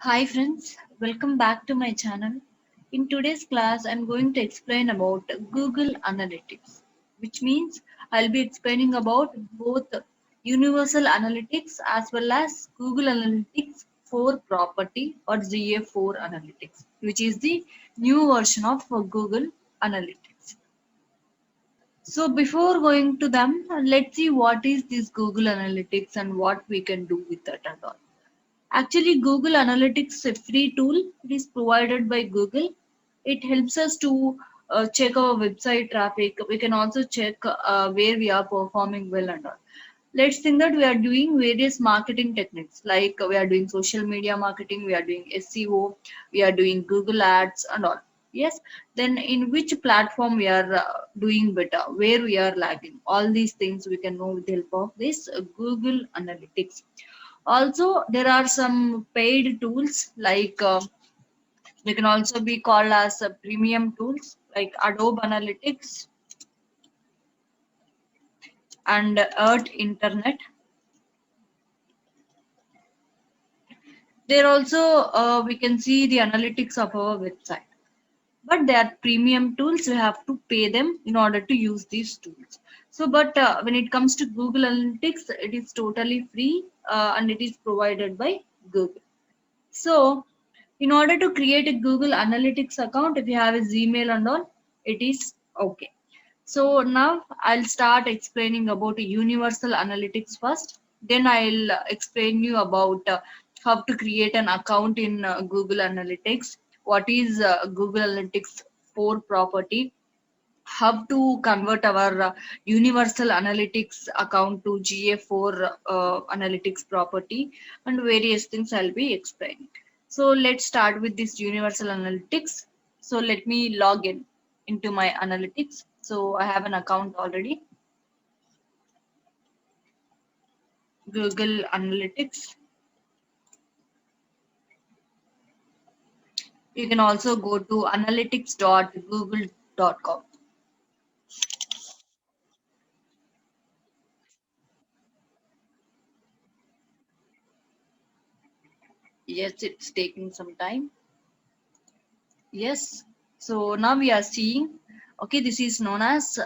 Hi friends, welcome back to my channel. In today's class, I'm going to explain about Google Analytics, which means I'll be explaining about both Universal Analytics as well as Google Analytics 4 property or GA4 Analytics, which is the new version of Google Analytics. So before going to them, let's see what is this Google Analytics and what we can do with that and all. Actually, Google Analytics is a free tool. It is provided by Google. It helps us to check our website traffic. We can also check where we are performing well and all. Let's think that we are doing various marketing techniques like we are doing social media marketing, we are doing SEO, we are doing Google Ads and all. Yes, then in which platform we are doing better, where we are lagging. All these things we can know with the help of this Google Analytics. Also, there are some paid tools like they can also be called as premium tools like Adobe Analytics and Earth Internet. There also we can see the analytics of our website, but they are premium tools. We have to pay them in order to use these tools. So, but when it comes to Google Analytics, it is totally free and it is provided by Google. So, in order to create a Google Analytics account, if you have a Gmail and all, it is okay. So now I'll start explaining about Universal Analytics first. Then I'll explain you about how to create an account in Google Analytics. What is Google Analytics 4 property? How to convert our Universal Analytics account to GA4 Analytics property, and various things I'll be explaining. So let's start with this Universal Analytics. So let me log in into my analytics. So I have an account already, Google Analytics. You can also go to analytics.google.com. Yes, it's taking some time. Yes. So now we are seeing, okay, this is known as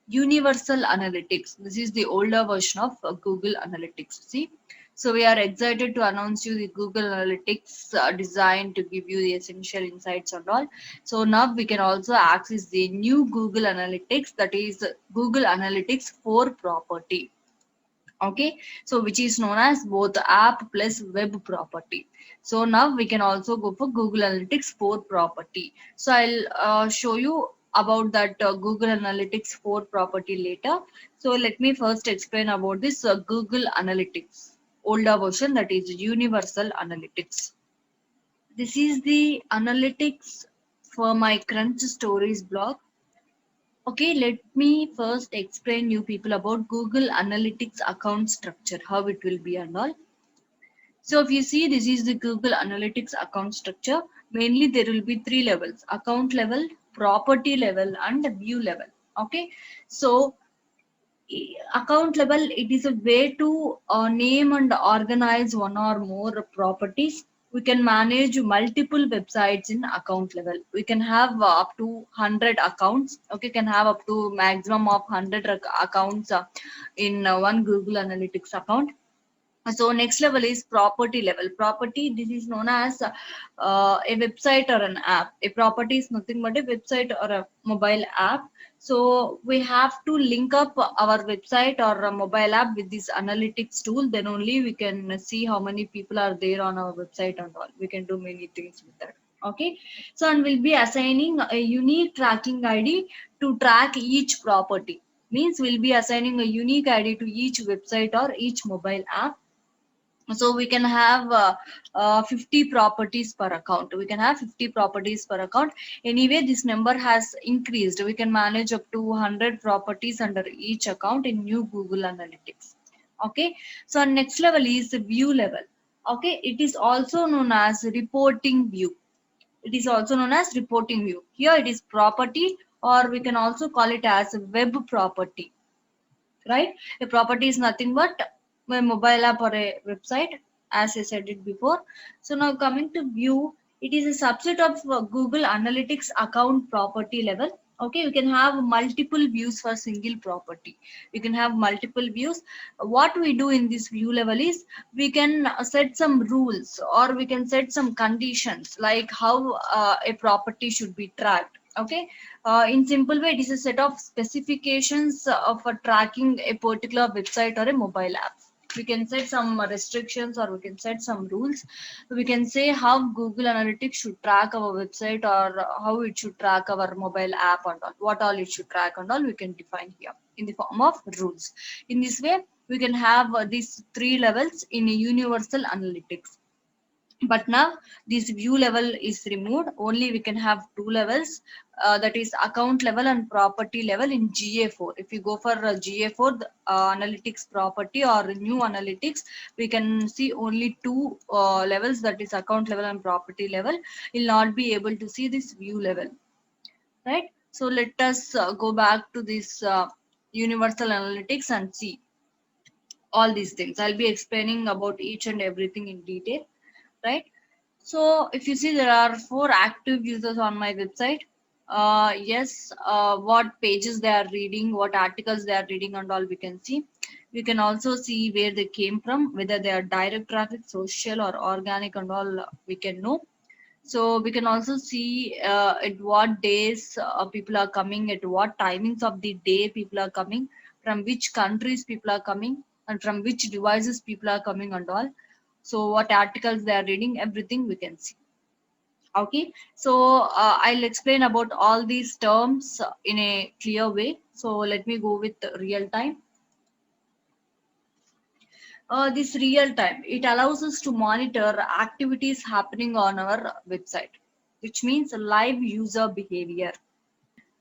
Universal Analytics. This is the older version of Google Analytics. See, so we are excited to announce you the Google Analytics designed to give you the essential insights and all. So now we can also access the new Google Analytics, that is Google Analytics 4 property. Okay, so which is known as both app plus web property. So now we can also go for Google Analytics 4 property. So I'll show you about that Google Analytics 4 property later. So let me first explain about this Google Analytics older version, that is Universal Analytics. This is the analytics for my Crunch Stories blog. Okay, let me first explain you people about Google Analytics account structure, how it will be and all. So if you see, this is the Google Analytics account structure. Mainly there will be three levels: account level, property level, and view level. Okay, so account level, it is a way to name and organize one or more properties. We can manage multiple websites in account level. We can have up to 100 accounts. Okay, can have up to maximum of 100 accounts in one Google Analytics account. So next level is property level. Property, this is known as a website or an app. A property is nothing but a website or a mobile app. So we have to link up our website or a mobile app with this analytics tool. Then only we can see how many people are there on our website and all. We can do many things with that. Okay, so and we'll be assigning a unique tracking ID to track each property. Means we'll be assigning a unique ID to each website or each mobile app. So we can have 50 properties per account. We can have 50 properties per account. Anyway, this number has increased. We can manage up to 100 properties under each account in new Google Analytics. Okay, so our next level is the view level. Okay, it is also known as reporting view. It is also known as reporting view. Here it is property, or we can also call it as web property, right? A property is nothing but a mobile app or a website. as I said it before. So now coming to view, it is a subset of Google Analytics account property level. Okay, you can have multiple views for single property. You can have multiple views. What we do in this view level is we can set some rules or we can set some conditions like how a property should be tracked. Okay, in simple way, it is a set of specifications for tracking a particular website or a mobile app. We can set some restrictions or we can set some rules. We can say how Google Analytics should track our website or how it should track our mobile app and all, what all it should track and all we can define here in the form of rules. In this way we can have these three levels in a universal analytics. But now this view level is removed, only we can have two levels, that is account level and property level in GA4. If you go for GA4, the, analytics property or new analytics, we can see only two levels, that is account level and property level. You'll not be able to see this view level, right? So let us go back to this universal analytics and see all these things. I'll be explaining about each and everything in detail, right? So if you see, there are 4 active users on my website. Yes, what pages they are reading, what articles they are reading and all we can see. We can also see where they came from, whether they are direct traffic, social or organic and all we can know. So we can also see at what days people are coming, at what timings of the day people are coming, from which countries people are coming, and from which devices people are coming and all. So what articles they are reading, everything we can see. Okay, so I'll explain about all these terms in a clear way. So let me go with real time. This real time, it allows us to monitor activities happening on our website, which means live user behavior.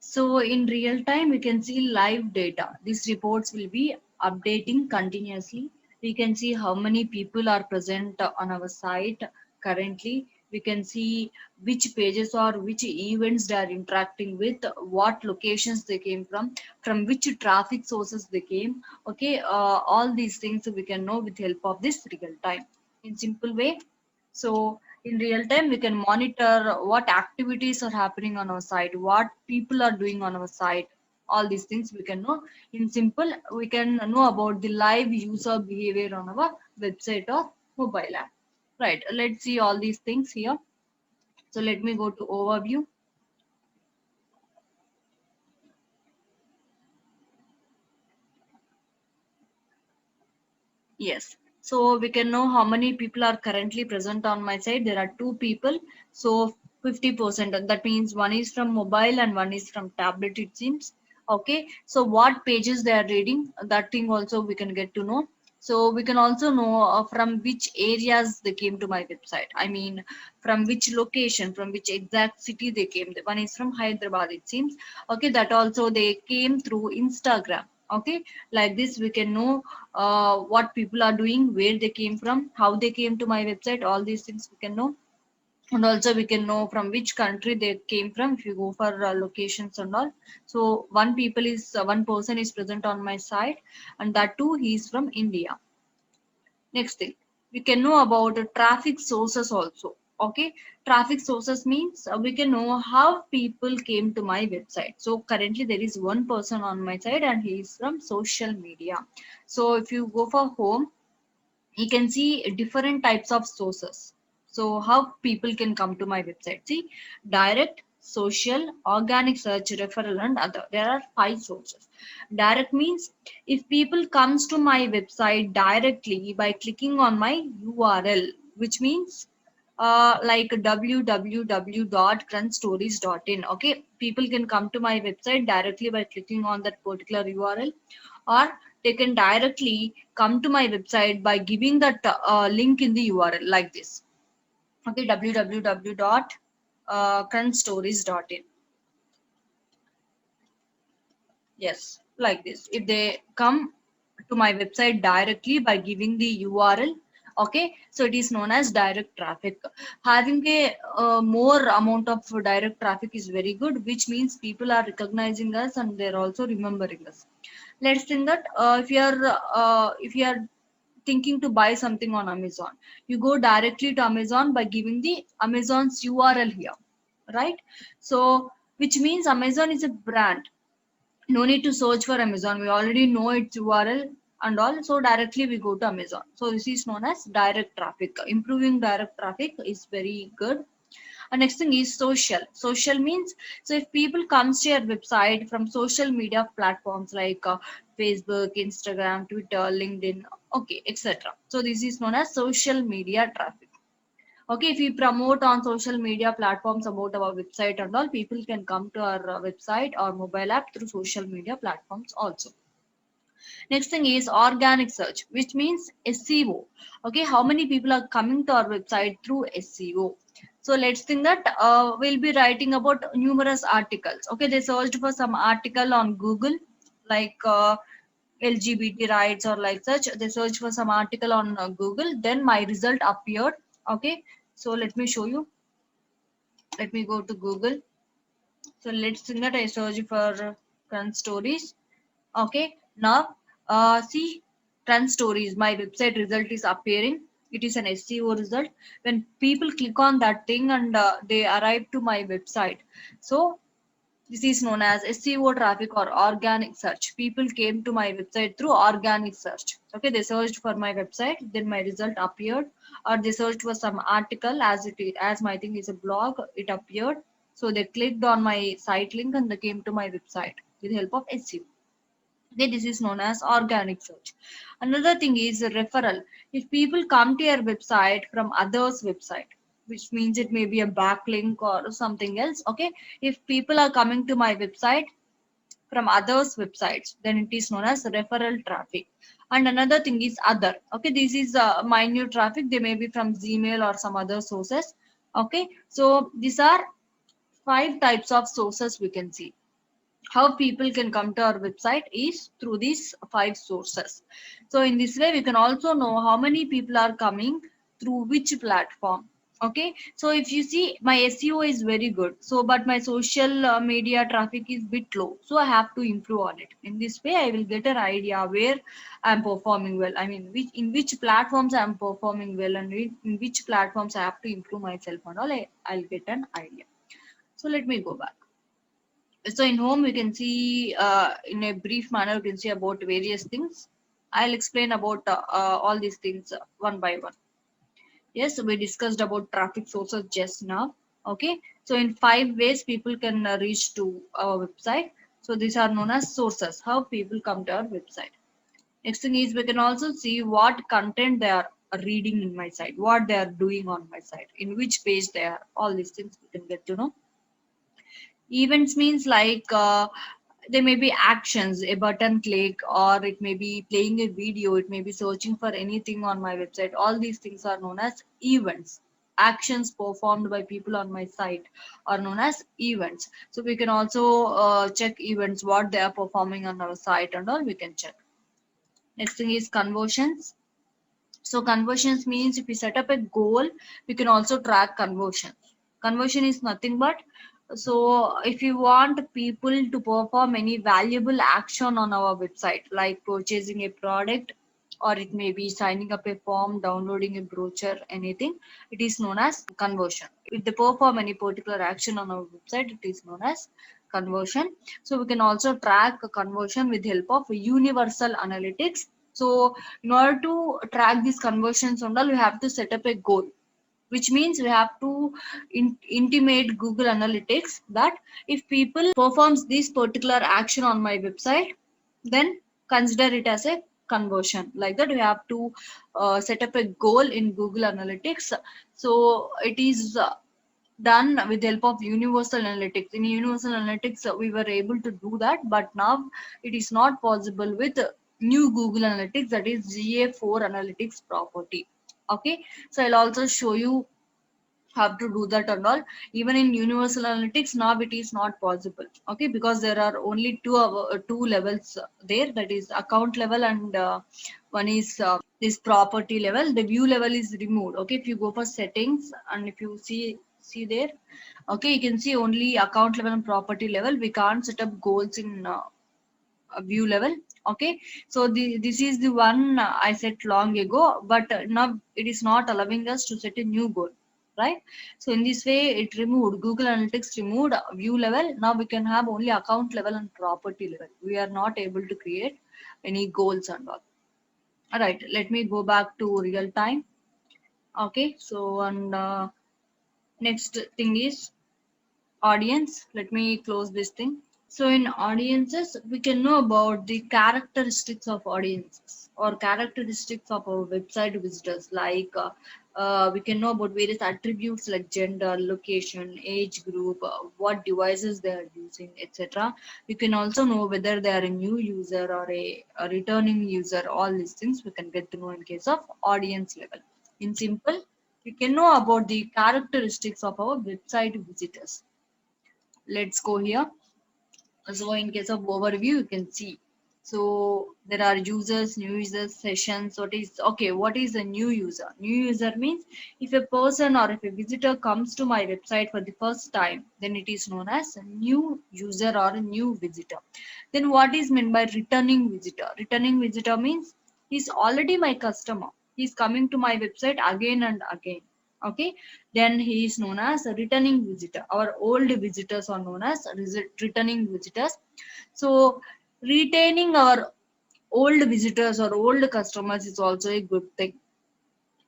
So in real time, we can see live data. These reports will be updating continuously. We can see how many people are present on our site currently. We can see which pages or which events they are interacting with, what locations they came from which traffic sources they came. Okay, all these things we can know with help of this real time in simple way. So in real time, we can monitor what activities are happening on our site, what people are doing on our site. All these things we can know. In simple, we can know about the live user behavior on our website or mobile app. Right. Let's see all these things here. So let me go to overview. Yes. So we can know how many people are currently present on my site. There are 2 people. So 50%. That means one is from mobile and one is from tablet, it seems. Okay. So what pages they are reading, that thing also we can get to know. So we can also know from which areas they came to my website. I mean, from which location, from which exact city they came. One is from Hyderabad, it seems. Okay. That also they came through Instagram. Okay, like this we can know what people are doing, where they came from, how they came to my website. All these things we can know. And also we can know from which country they came from if you go for locations and all. So one person is present on my site, and that too he is from India. Next thing, we can know about traffic sources also. Okay, traffic sources means we can know how people came to my website. So currently there is one person on my site and he is from social media. So if you go for home, you can see different types of sources. So how people can come to my website? See, direct, social, organic search, referral, and other. There are 5 sources. Direct means if people comes to my website directly by clicking on my URL, which means like www.crunchstories.in. Okay, people can come to my website directly by clicking on that particular URL, or they can directly come to my website by giving that link in the URL like this. Okay, www.crunchstories.in. Yes, like this. If they come to my website directly by giving the URL, okay, so it is known as direct traffic. Having a more amount of direct traffic is very good, which means people are recognizing us and they're also remembering us. Let's think that if you are thinking to buy something on Amazon, you go directly to Amazon by giving the Amazon's URL here, right? So which means Amazon is a brand. No need to search for Amazon. We already know its URL and all. So directly we go to Amazon. So this is known as direct traffic. Improving direct traffic is very good. And next thing is social. Social means, so if people comes to your website from social media platforms like Facebook, Instagram, Twitter, LinkedIn, okay, etc. So this is known as social media traffic. Okay, if we promote on social media platforms about our website and all, people can come to our website or mobile app through social media platforms also. Next thing is organic search, which means SEO. Okay, how many people are coming to our website through SEO? So let's think that we'll be writing about numerous articles. Okay, they searched for some article on Google, like LGBT rights or like such. They searched for some article on Google. Then my result appeared. Okay, so let me show you. Let me go to Google. So let's think that I search for trend stories. Okay, now see trend stories. My website result is appearing. It is an SEO result. When people click on that thing and they arrive to my website, so this is known as SEO traffic or organic search. People came to my website through organic search. Okay, they searched for my website, then my result appeared, or they searched for some article as my thing is a blog, it appeared. So they clicked on my site link and they came to my website with the help of SEO. Okay, this is known as organic search. Another thing is referral. If people come to your website from others' website, which means it may be a backlink or something else. Okay, if people are coming to my website from others' websites, then it is known as referral traffic. And another thing is other. Okay, this is minute traffic. They may be from Gmail or some other sources. Okay, so these are 5 types of sources we can see. How people can come to our website is through these 5 sources. So in this way we can also know how many people are coming through which platform. Okay, so if you see my SEO is very good, so but my social media traffic is bit low, so I have to improve on it. In this way I will get an idea where I'm performing well, I mean which platforms I'm performing well, and in which platforms I have to improve myself and all. I'll get an idea. So let me go back. So in home we can see in a brief manner we can see about various things. I'll explain about all these things one by one. Yes, we discussed about traffic sources just now. Okay, so in 5 ways people can reach to our website. So these are known as sources, how people come to our website. Next thing is we can also see what content they are reading in my site, what they are doing on my site, in which page they are. All these things we can get to know. Events means like there may be actions, a button click, or it may be playing a video, it may be searching for anything on my website. All these things are known as events. Actions performed by people on my site are known as events. So we can also check events, what they are performing on our site and all we can check. Next thing is conversions. So conversions means if we set up a goal, we can also track conversions. Conversion is nothing but, so if you want people to perform any valuable action on our website, like purchasing a product, or it may be signing up a form, downloading a brochure, anything, it is known as conversion. If they perform any particular action on our website, it is known as conversion. So we can also track a conversion with help of universal analytics. So in order to track these conversions and all, we have to set up a goal, which means we have to intimate Google Analytics that if people performs this particular action on my website, then consider it as a conversion. Like that we have to set up a goal in Google Analytics. So it is done with the help of universal analytics. In universal analytics we were able to do that, but now it is not possible with new Google Analytics, that is GA4 analytics property. Okay, so I'll also show you how to do that and all. Even in universal analytics now it is not possible. Okay, because there are only two levels there, that is account level and one is this property level. The view level is removed. Okay, if you go for settings and if you see there, okay, you can see only account level and property level. We can't set up goals in view level. Okay, so this is the one I set long ago, but now it is not allowing us to set a new goal, right? So in this way, it removed Google Analytics removed view level. Now we can have only account level and property level. We are not able to create any goals and all. All right, let me go back to real time. Okay, so and next thing is audience. Let me close this thing. So in audiences, we can know about the characteristics of audiences or characteristics of our website visitors. Like we can know about various attributes like gender, location, age group, what devices they are using, etc. We can also know whether they are a new user or a returning user. All these things we can get to know in case of audience level. In simple, we can know about the characteristics of our website visitors. Let's go here. So in case of overview, you can see. So there are users, new users, sessions. What is a new user? New user means if a person or if a visitor comes to my website for the first time, then it is known as a new user or a new visitor. Then what is meant by returning visitor? Returning visitor means he's already my customer. He's coming to my website again and again. Okay, then he is known as a returning visitor. Our old visitors are known as returning visitors. So retaining our old visitors or old customers is also a good thing.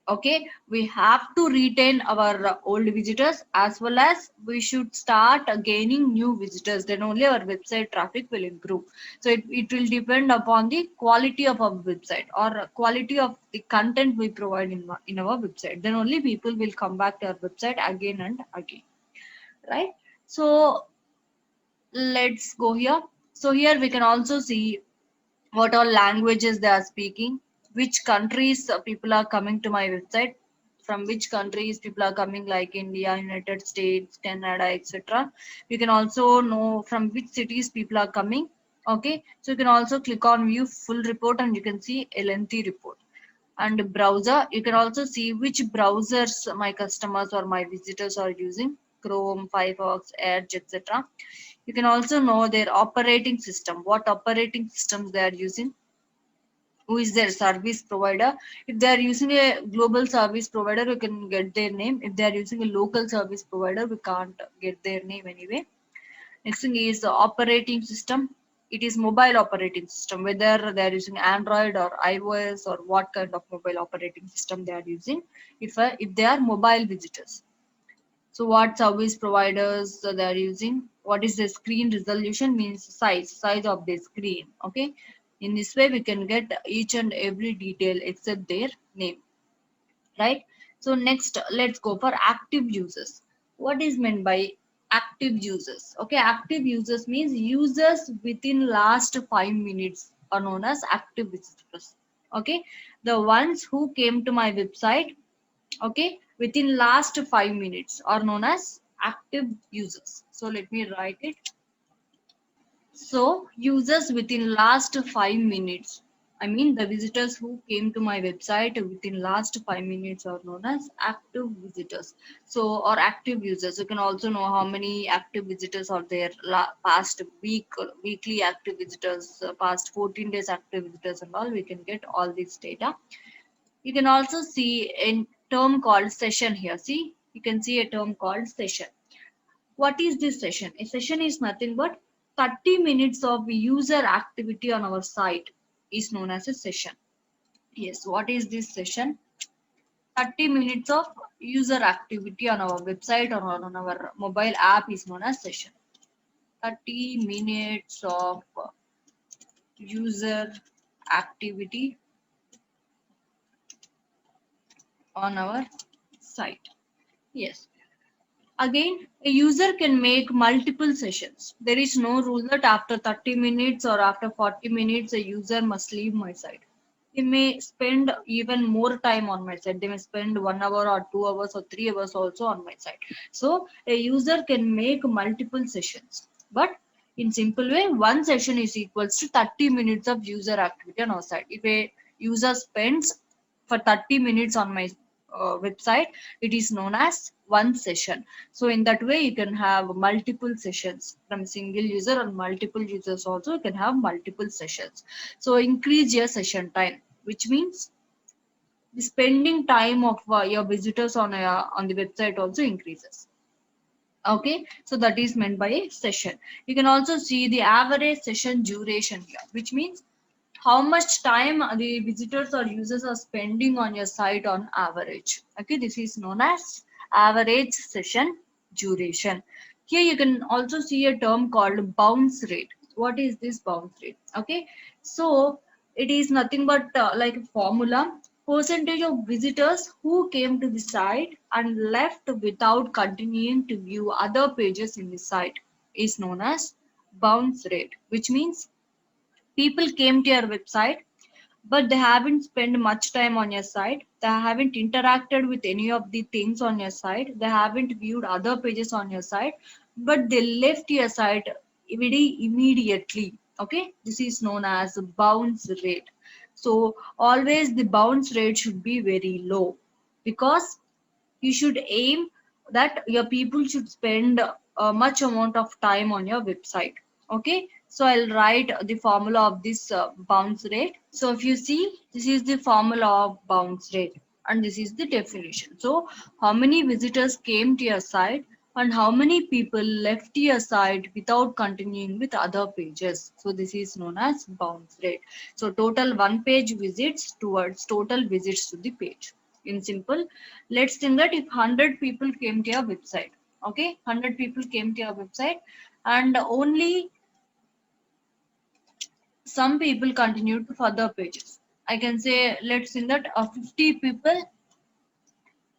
Okay, we have to retain our old visitors as well as we should start gaining new visitors, then only our website traffic will improve. So it will depend upon the quality of our website or quality of the content we provide in our website, then only people will come back to our website again and again, right? So let's go here. So here we can also see what all languages they are speaking, which countries people are coming to my website, from which countries people are coming, like India, United States, Canada, etc. You can also know from which cities people are coming. Okay, so you can also click on view full report and you can see a lengthy report. And browser, you can also see which browsers my customers or my visitors are using: Chrome, Firefox, Edge, etc. You can also know their operating system, what operating systems they are using, who is their service provider. If they are using a global service provider, we can get their name. If they are using a local service provider, we can't get their name anyway. Next thing is the operating system. It is mobile operating system, whether they are using Android or iOS or what kind of mobile operating system they are using. If they are mobile visitors, so what service providers they are using, what is the screen resolution means size of the screen. Okay, in this way we can get each and every detail except their name, right? So next let's go for active users. What is meant by active users? Okay, active users means users within last 5 minutes are known as active visitors. Okay, the ones who came to my website, okay, within last 5 minutes are known as active users. So let me write it. So users within last 5 minutes, I mean the visitors who came to my website within last 5 minutes are known as active visitors. So or active users. You can also know how many active visitors are there, past week, weekly active visitors, past 14 days active visitors and all. We can get all this data. You can also see a term called session here. See, you can see a term called session. What is this session? A session is nothing but 30 minutes of user activity on our site is known as a session. Yes, what is this session? 30 minutes of user activity on our website or on our mobile app is known as session. 30 minutes of user activity on our site. Yes. Again, a user can make multiple sessions. There is no rule that after 30 minutes or after 40 minutes a user must leave my site. They may spend even more time on my site. They may spend 1 hour or 2 hours or 3 hours also on my site. So a user can make multiple sessions. But in simple way, one session is equals to 30 minutes of user activity on our site. If a user spends for 30 minutes on my website, it is known as one session. So in that way, you can have multiple sessions from a single user, or multiple users also you can have multiple sessions. So increase your session time, which means the spending time of your visitors on the website also increases. Okay, so that is meant by a session. You can also see the average session duration here, which means how much time the visitors or users are spending on your site on average. Okay, this is known as average session duration. Here you can also see a term called bounce rate. What is this bounce rate? Okay, so it is nothing but like a formula. Percentage of visitors who came to the site and left without continuing to view other pages in the site is known as bounce rate, which means people came to your website but they haven't spent much time on your site, they haven't interacted with any of the things on your site, they haven't viewed other pages on your site, but they left your site very immediately. Okay, this is known as bounce rate. So always the bounce rate should be very low, because you should aim that your people should spend a much amount of time on your website. Okay, so I'll write the formula of this bounce rate. So if you see, this is the formula of bounce rate and this is the definition. So how many visitors came to your site and how many people left your site without continuing with other pages. So this is known as bounce rate. So total one page visits towards total visits to the page. In simple, let's think that if 100 people came to your website, okay, 100 people came to your website and only some people continued to further pages. I can say, let's think that 50 people,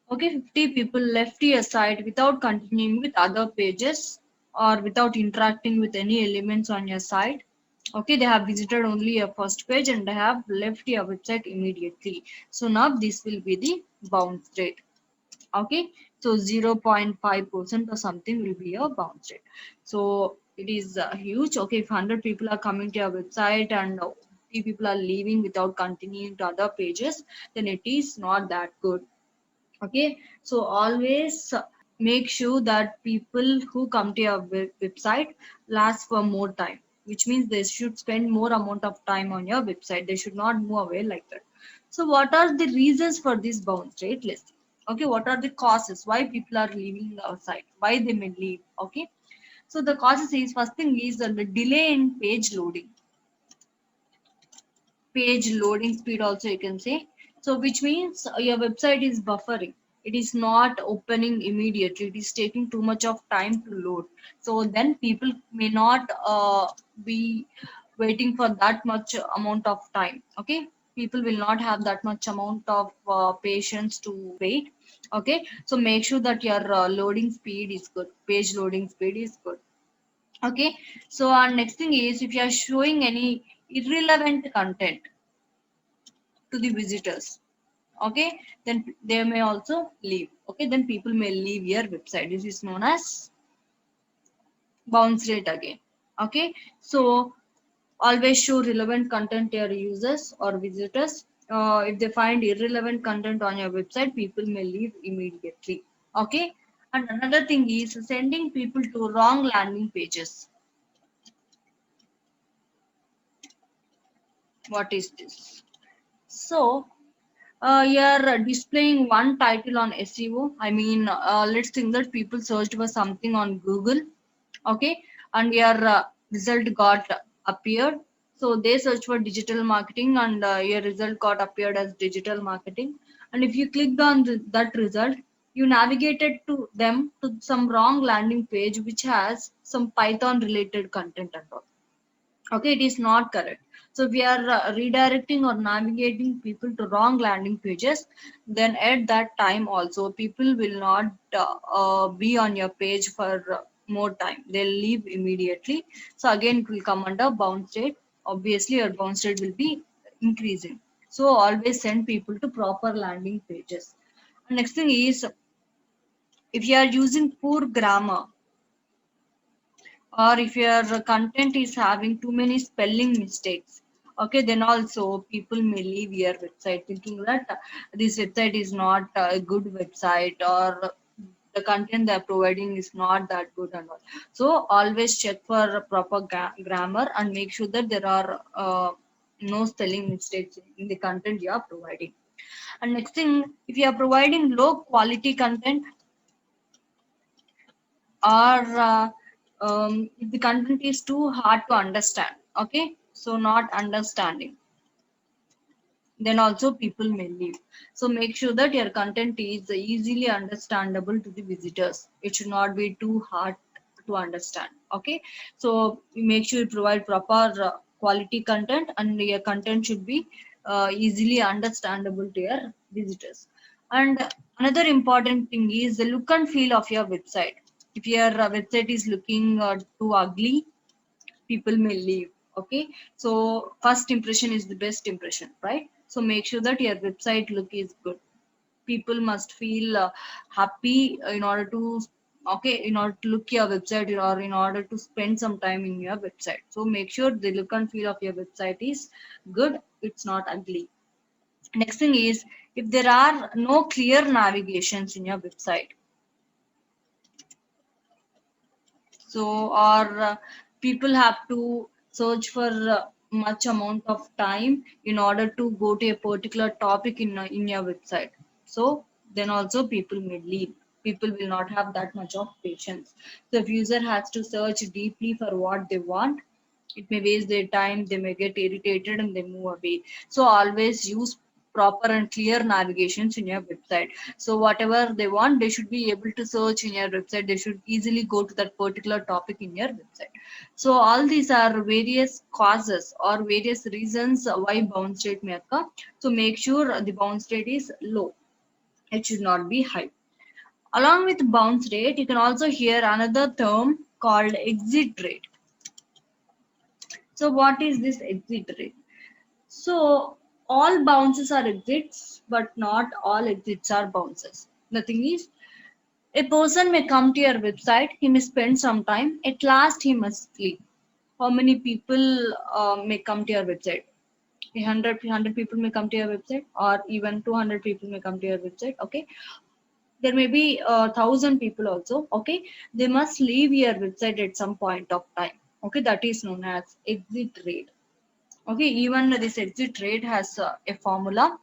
okay, 50 people left your site without continuing with other pages or without interacting with any elements on your site. Okay, they have visited only your first page and they have left your website immediately. So now this will be the bounce rate. Okay, so 0.5% or something will be your bounce rate. So it is huge. Okay, if 100 people are coming to your website and 50 people are leaving without continuing to other pages, then it is not that good. Okay, so always make sure that people who come to your website last for more time, which means they should spend more amount of time on your website. They should not move away like that. So what are the reasons for this bounce rate? Let's see. Okay, what are the causes why people are leaving our site, why they may leave? Okay, so the causes is, first thing is the delay in page loading. Page loading speed also you can say. So which means your website is buffering, it is not opening immediately, it is taking too much of time to load. So then people may not be waiting for that much amount of time. Okay, people will not have that much amount of patience to wait. Okay, so make sure that your loading speed is good, page loading speed is good. Okay, so our next thing is, if you are showing any irrelevant content to the visitors, okay, then they may also leave. Okay, then people may leave your website. This is known as bounce rate again. Okay, so always show relevant content to your users or visitors. If they find irrelevant content on your website, people may leave immediately. Okay, and another thing is sending people to wrong landing pages. What is this? So you're displaying one title on SEO. I mean, let's think that people searched for something on Google, okay, and your result got appeared. So they search for digital marketing, and your result got appeared as digital marketing. And if you clicked on that result, you navigated to them to some wrong landing page, which has some Python related content and all. Okay, it is not correct. So we are redirecting or navigating people to wrong landing pages, then at that time also people will not be on your page for more time, they'll leave immediately. So again it will come under bounce rate. Obviously your bounce rate will be increasing. So always send people to proper landing pages. Next thing is, if you are using poor grammar, or if your content is having too many spelling mistakes, Okay, then also people may leave your website thinking that this website is not a good website, or the content they are providing is not that good and all. So always check for proper grammar and make sure that there are no spelling mistakes in the content you are providing. And next thing, if you are providing low quality content, or if the content is too hard to understand, okay, so not understanding, then also people may leave. So make sure that your content is easily understandable to the visitors. It should not be too hard to understand. Okay, so you make sure you provide proper quality content, and your content should be easily understandable to your visitors. And another important thing is the look and feel of your website. If your website is looking too ugly, people may leave. Okay, so first impression is the best impression, right? So make sure that your website look is good. People must feel happy in order to, okay, in order to look your website, or in order to spend some time in your website. So make sure the look and feel of your website is good, it's not ugly. Next thing is, if there are no clear navigations in your website, so or people have to search for much amount of time in order to go to a particular topic in your website, so then also people may leave. People will not have that much of patience. So if user has to search deeply for what they want, it may waste their time, they may get irritated and they move away. So always use proper and clear navigations in your website. So whatever they want, they should be able to search in your website, they should easily go to that particular topic in your website. So all these are various causes or various reasons why bounce rate may occur. So make sure the bounce rate is low, it should not be high. Along with bounce rate, you can also hear another term called exit rate. So what is this exit rate? So all bounces are exits, but not all exits are bounces. The thing is, a person may come to your website, he may spend some time, at last he must leave. How many people may come to your website? 100 people may come to your website, or even 200 people may come to your website. Okay, there may be 1,000 people also. Okay, they must leave your website at some point of time. Okay, that is known as exit rate. Okay, even this exit rate has a formula: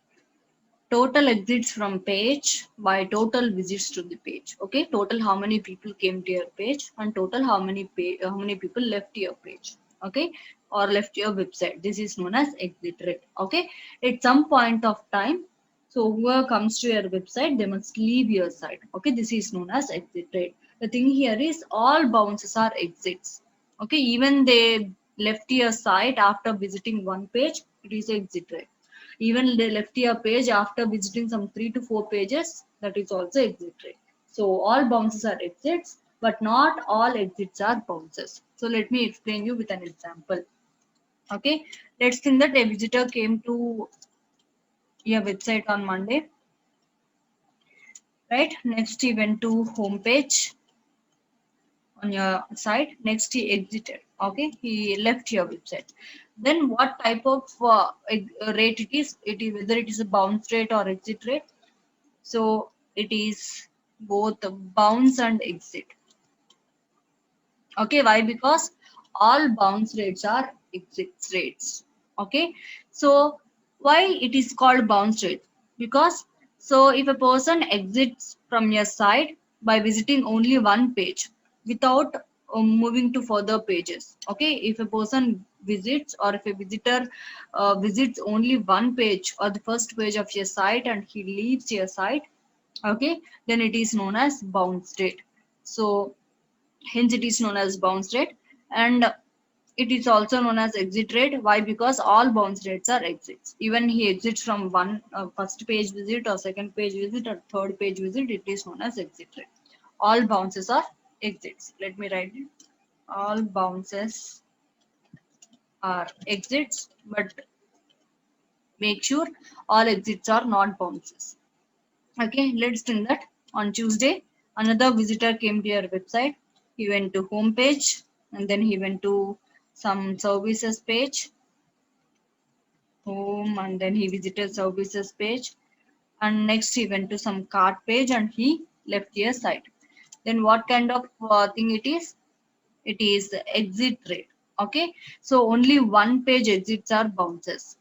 total exits from page by total visits to the page. Okay, total how many people came to your page, and total how many people left your page. Okay, or left your website. This is known as exit rate. Okay, at some point of time, so whoever comes to your website, they must leave your site. Okay, this is known as exit rate. The thing here is all bounces are exits. Okay, even they left your site after visiting one page, it is exit rate. Even they left your page after visiting some 3 to 4 pages, that is also exit rate. So all bounces are exits, but not all exits are bounces. So let me explain you with an example. Okay, let's think that a visitor came to your website on Monday, right? Next he went to home page on your site. Next he exited. Okay, he left your website. Then what type of rate it is? It is whether it is a bounce rate or exit rate. So it is both bounce and exit. Okay, why? Because all bounce rates are exit rates. Okay, so why it is called bounce rate? Because so if a person exits from your site by visiting only one page without moving to further pages. Okay, if a person visits, or if a visitor visits only one page or the first page of your site and he leaves your site, okay, then it is known as bounce rate. So hence it is known as bounce rate. And it is also known as exit rate. Why? Because all bounce rates are exits. Even he exits from one first page visit or second page visit or third page visit, it is known as exit rate. All bounces are exits. Let me write it. All bounces are exits, but make sure all exits are not bounces. Okay, let's think that on Tuesday, another visitor came to your website. He went to home page, and then he went to some services page, home, and then he visited services page, and next he went to some cart page and he left here site. Then what kind of thing it is? It is the exit rate. Okay, so only one page exits are bounces.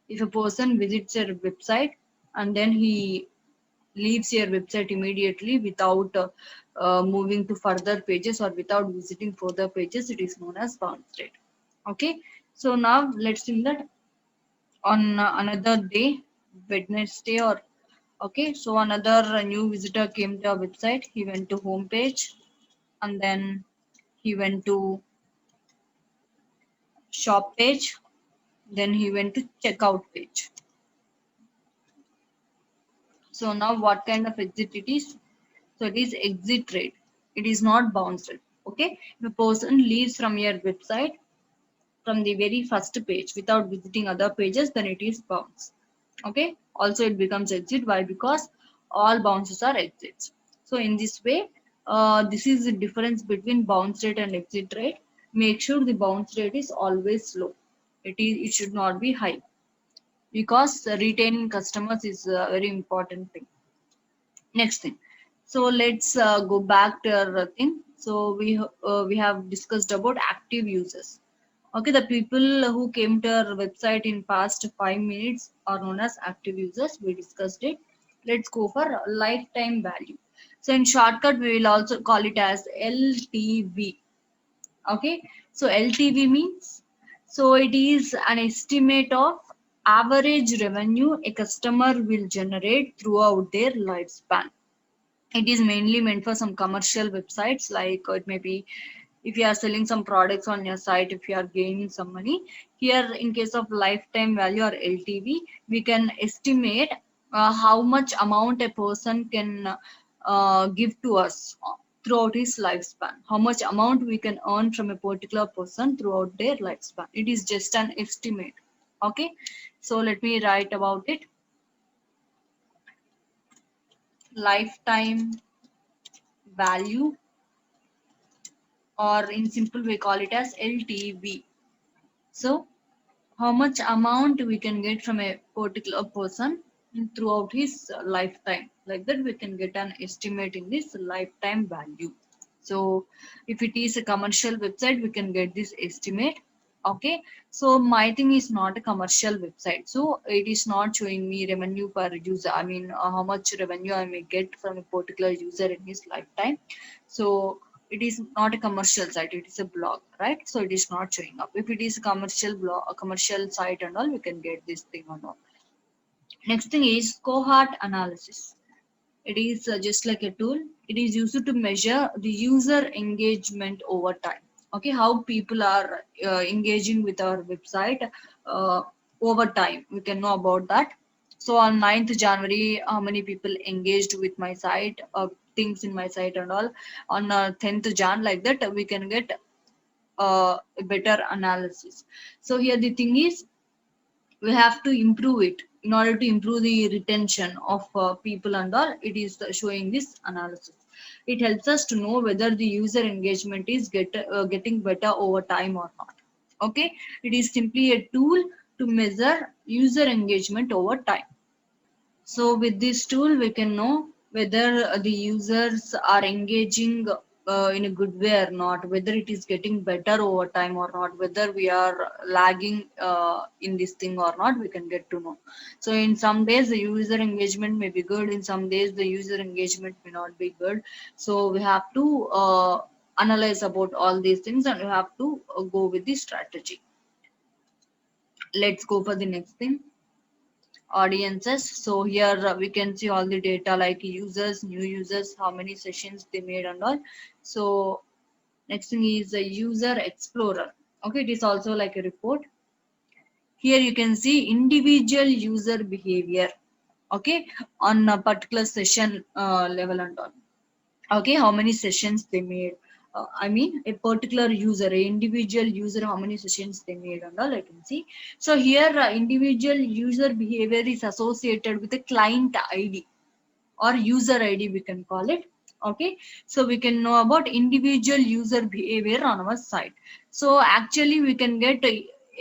If a person visits your website and then he leaves your website immediately without moving to further pages or without visiting further pages, it is known as bounce rate. Okay, so now let's see that on another day, Wednesday, or okay, so another new visitor came to our website. He went to home page and then he went to shop page, then he went to checkout page. So now what kind of exit it is? So it is exit rate. It is not bounce rate. Okay, if a person leaves from your website from the very first page without visiting other pages, then it is bounce. Okay, also it becomes exit. Why? Because all bounces are exits. So in this way, this is the difference between bounce rate and exit rate. Make sure the bounce rate is always low. It should not be high, because retaining customers is a very important thing. Next thing, so let's go back to our thing. So we have discussed about active users. Okay, the people who came to our website in past 5 minutes are known as active users. We discussed it. Let's go for lifetime value. So in shortcut we will also call it as LTV. Okay, so LTV means, so it is an estimate of average revenue a customer will generate throughout their lifespan. It is mainly meant for some commercial websites, like it may be if you are selling some products on your site, if you are gaining some money. Here in case of lifetime value or LTV, we can estimate how much amount a person can give to us throughout his lifespan, how much amount we can earn from a particular person throughout their lifespan. It is just an estimate. Okay, so let me write about it. Lifetime value, or in simple we call it as LTV. So how much amount we can get from a particular person throughout his lifetime, like that we can get an estimate in this lifetime value. So if it is a commercial website, we can get this estimate. Okay, so my thing is not a commercial website, so it is not showing me revenue per user. I mean, how much revenue I may get from a particular user in his lifetime. So it is not a commercial site, it is a blog, right? So it is not showing up. If it is a commercial blog, a commercial site and all, we can get this thing or not. Next thing is cohort analysis. It is just like a tool. It is used to measure the user engagement over time. Okay, how people are engaging with our website uh, over time. We can know about that. So on 9th January, how many people engaged with my site, things in my site and all. On 10th Jan, like that, we can get a better analysis. So here the thing is, we have to improve it in order to improve the retention of people and all. It is showing this analysis. It helps us to know whether the user engagement is getting better over time or not. Okay, it is simply a tool to measure user engagement over time. So with this tool, we can know whether the users are engaging in a good way or not, whether it is getting better over time or not, whether we are lagging in this thing or not, we can get to know. So in some days, the user engagement may be good. In some days, the user engagement may not be good. So we have to analyze about all these things, and we have to go with the strategy. Let's go for the next thing. Audiences. So here we can see all the data like users, new users, how many sessions they made and all. So next thing is the user explorer. Okay, it is also like a report. Here you can see individual user behavior. Okay, on a particular session level and all. Okay, how many sessions they made. I mean, a particular user, a individual user, how many sessions they made and all I can see. So here individual user behavior is associated with a client ID or user ID, we can call it. Okay, so we can know about individual user behavior on our site. So actually we can get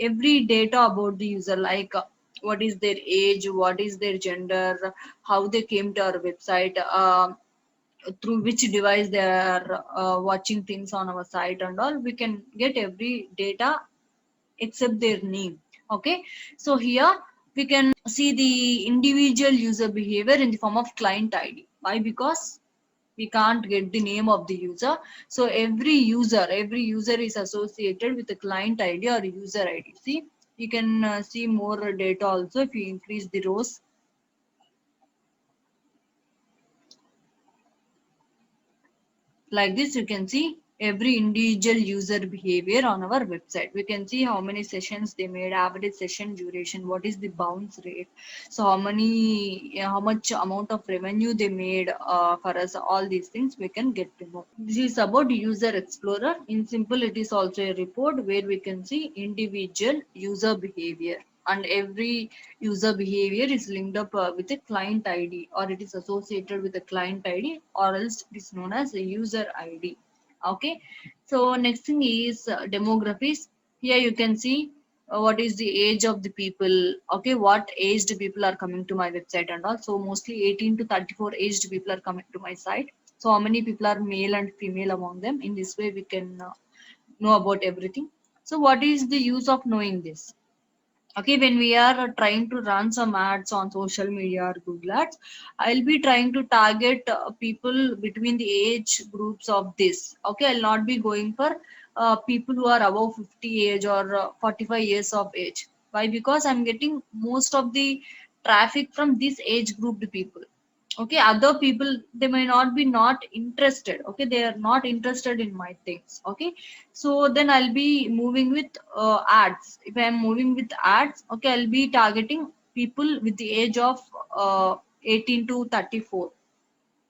every data about the user, like what is their age, what is their gender, how they came to our website, through which device they are watching things on our site and all. We can get every data except their name. Okay, so here we can see the individual user behavior in the form of client id. Why? Because we can't get the name of the user, so every user is associated with the client id or user id. See, you can see more data also if you increase the rows. Like this, you can see every individual user behavior on our website. We can see how many sessions they made, average session duration, what is the bounce rate, so how much amount of revenue they made for us. All these things we can get to know. This is about user explorer. In simple, it is also a report where we can see individual user behavior, and every user behavior is linked up with a client id, or it is associated with a client id, or else it is known as a user id. Okay, so next thing is demographics. Here you can see what is the age of the people. Okay, what aged people are coming to my website and all. So mostly 18 to 34 aged people are coming to my site. So how many people are male and female among them? In this way we can know about everything. So what is the use of knowing this? Okay, when we are trying to run some ads on social media or Google Ads, I'll be trying to target people between the age groups of this. Okay, I'll not be going for people who are above 50 age or 45 years of age. Why? Because I'm getting most of the traffic from this age group people. Okay, other people, they may not be not interested. Okay, they are not interested in my things. Okay, so then I'll be moving with ads. If I'm moving with ads, okay, I'll be targeting people with the age of 18 to 34.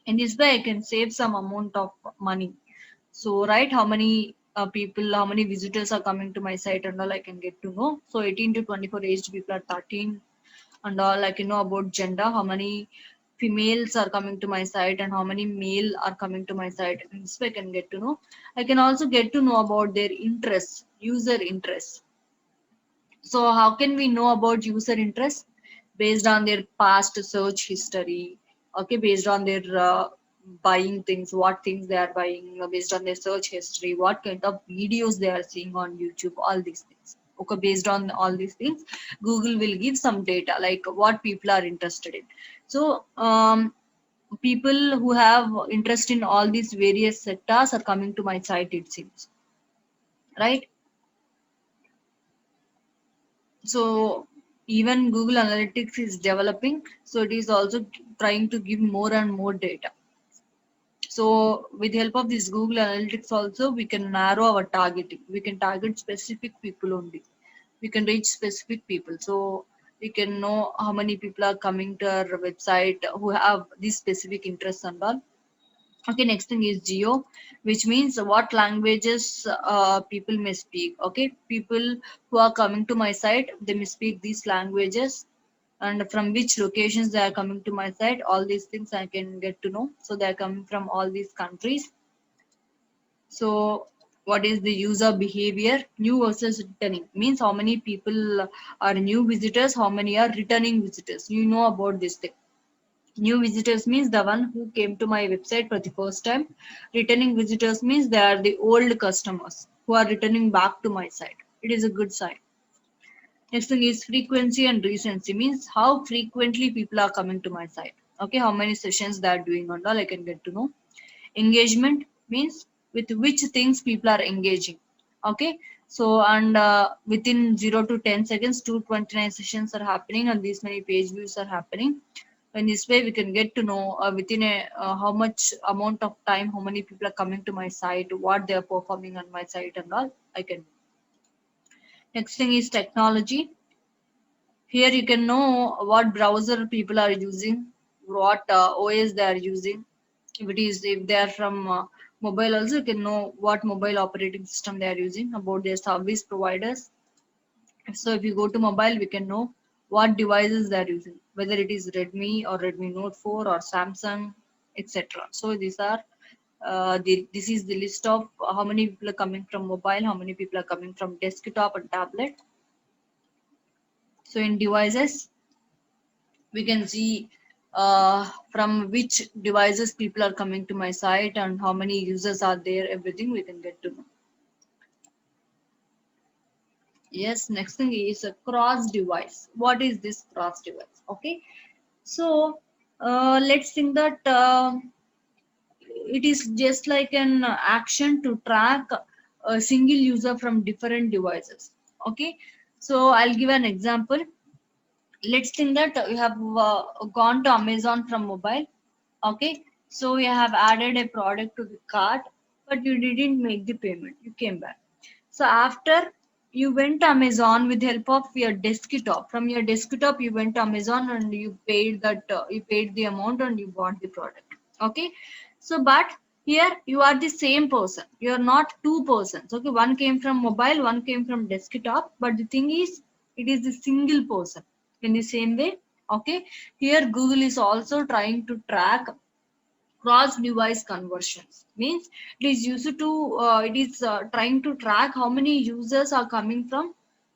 In this way I can save some amount of money. So right, how many people, how many visitors are coming to my site and all I can get to know. So 18 to 24 aged people are 13 and all. I can know about gender, how many females are coming to my site and how many male are coming to my site. In this way I can get to know. I can also get to know about their interests, user interests. So how can we know about user interest? Based on their past search history. Okay, based on their buying things, what things they are buying, based on their search history, what kind of videos they are seeing on YouTube, all these things. Okay, based on all these things, Google will give some data like what people are interested in. So people who have interest in all these various sectors are coming to my site, it seems, right? So even Google Analytics is developing, so it is also trying to give more and more data. So with the help of this Google Analytics also, we can narrow our targeting. We can target specific people only. We can reach specific people. So we can know how many people are coming to our website who have these specific interests and all. Okay, next thing is geo, which means what languages people may speak. Okay, people who are coming to my site, they may speak these languages, and from which locations they are coming to my site, all these things I can get to know. So they are coming from all these countries. So what is the user behavior? New versus returning means how many people are new visitors, how many are returning visitors. You know about this thing. New visitors means the one who came to my website for the first time. Returning visitors means they are the old customers who are returning back to my site. It is a good sign. Next thing is frequency and recency means how frequently people are coming to my site. Okay, how many sessions they are doing and all I can get to know. Engagement means with which things people are engaging. Okay, so and within 0 to 10 seconds 229 sessions are happening and these many page views are happening. In this way we can get to know within a how much amount of time how many people are coming to my site, what they are performing on my site and all I can. Next thing is technology. Here you can know what browser people are using, what OS they are using. If they are from mobile also, you can know what mobile operating system they are using, about their service providers. So if you go to mobile, we can know what devices they are using, whether it is Redmi or Redmi Note 4 or Samsung, etc. So these are this is the list of how many people are coming from mobile, how many people are coming from desktop and tablet. So in devices, we can see from which devices people are coming to my site and how many users are there, everything we can get to know. Yes, next thing is a cross device. What is this cross device? Okay, so let's think that it is just like an action to track a single user from different devices. Okay, so I'll give an example. Let's think that you have gone to Amazon from mobile. Okay, so you have added a product to the cart, but you didn't make the payment. You came back. So after you went to Amazon with the help of your desktop, from your desktop you went to Amazon and you paid that you paid the amount and you bought the product. Okay, so but here you are the same person. You are not two persons. Okay, one came from mobile, one came from desktop, but the thing is, it is the single person. In the same way, okay, here Google is also trying to track cross device conversions. Means it is used to it is trying to track how many users are coming from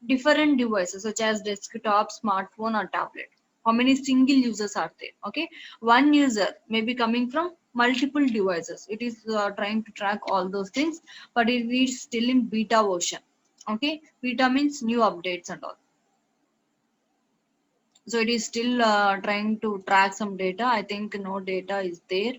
different devices such as desktop, smartphone or tablet. How many single users are there? Okay, one user may be coming from multiple devices. It is trying to track all those things, but it is still in beta version. Okay, beta means new updates and all. So it is still trying to track some data. I think no data is there.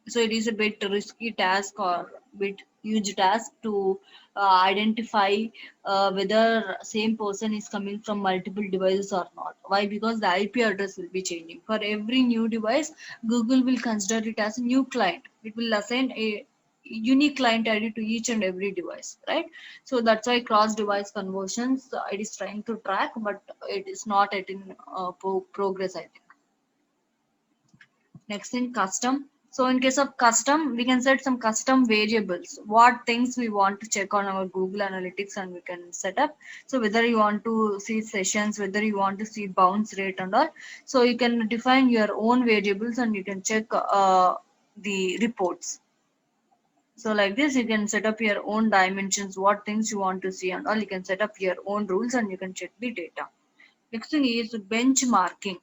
So it is a bit risky task or bit huge task to identify whether same person is coming from multiple devices or not. Why? Because the IP address will be changing for every new device. Google will consider it as a new client. It will assign a unique client ID to each and every device, right? So that's why cross device conversions it is trying to track, but it is not at in progress, I think. Next in custom. So in case of custom, we can set some custom variables, what things we want to check on our Google Analytics, and we can set up. So whether you want to see sessions, whether you want to see bounce rate and all. So you can define your own variables and you can check the reports. So like this, you can set up your own dimensions, what things you want to see and all. You can set up your own rules and you can check the data. Next thing is benchmarking.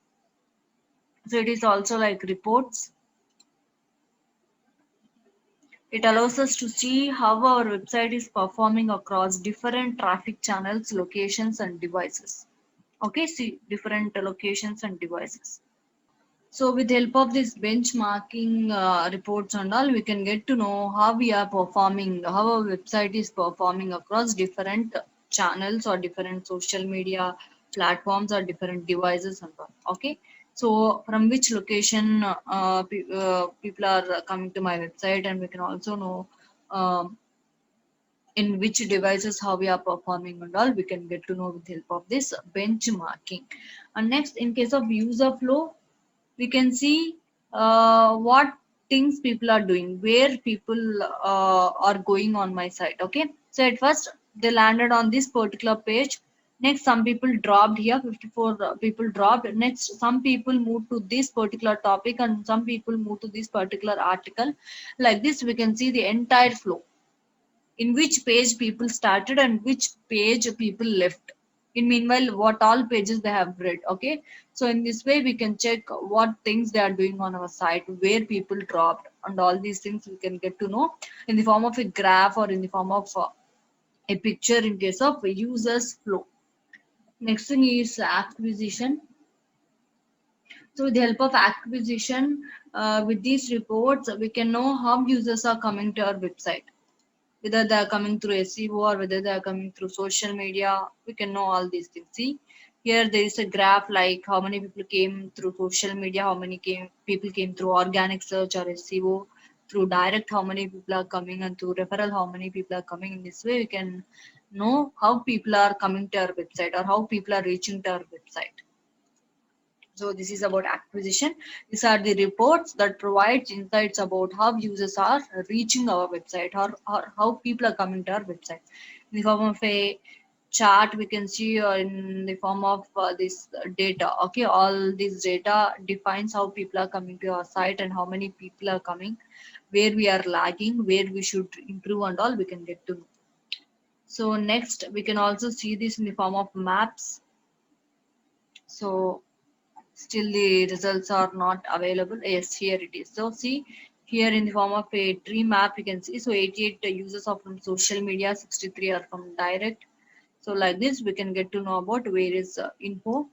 So it is also like reports. It allows us to see how our website is performing across different traffic channels, locations, and devices. Okay, see different locations and devices. So with the help of this benchmarking reports and all, we can get to know how we are performing, how our website is performing across different channels or different social media platforms or different devices and all. Okay. So from which location people are coming to my website, and we can also know um, in which devices how we are performing and all. We can get to know with the help of this benchmarking. And next, in case of user flow, we can see what things people are doing, where people are going on my site. Okay, so at first they landed on this particular page. Next, some people dropped here, 54 people dropped. Next, some people moved to this particular topic and some people moved to this particular article. Like this, we can see the entire flow, in which page people started and which page people left, in meanwhile what all pages they have read. Okay, so in this way we can check what things they are doing on our site, where people dropped, and all these things we can get to know in the form of a graph or in the form of a picture in case of users flow. Next thing is acquisition. So with the help of acquisition, with these reports we can know how users are coming to our website, whether they are coming through SEO or whether they are coming through social media. We can know all these things. See, here there is a graph like how many people came through social media, how many people came through organic search or SEO, through direct how many people are coming, and through referral how many people are coming. In this way, we can know how people are coming to our website or how people are reaching to our website. So this is about acquisition. These are the reports that provides insights about how users are reaching our website, or how people are coming to our website. In the form of a chart, we can see in the form of this data. Okay, all this data defines how people are coming to our site and how many people are coming, where we are lagging, where we should improve and all we can get to know. So next we can also see this in the form of maps. So still the results are not available. Yes, here it is. So see here in the form of a tree map you can see. So 88 users are from social media, 63 are from direct. So like this we can get to know about various info.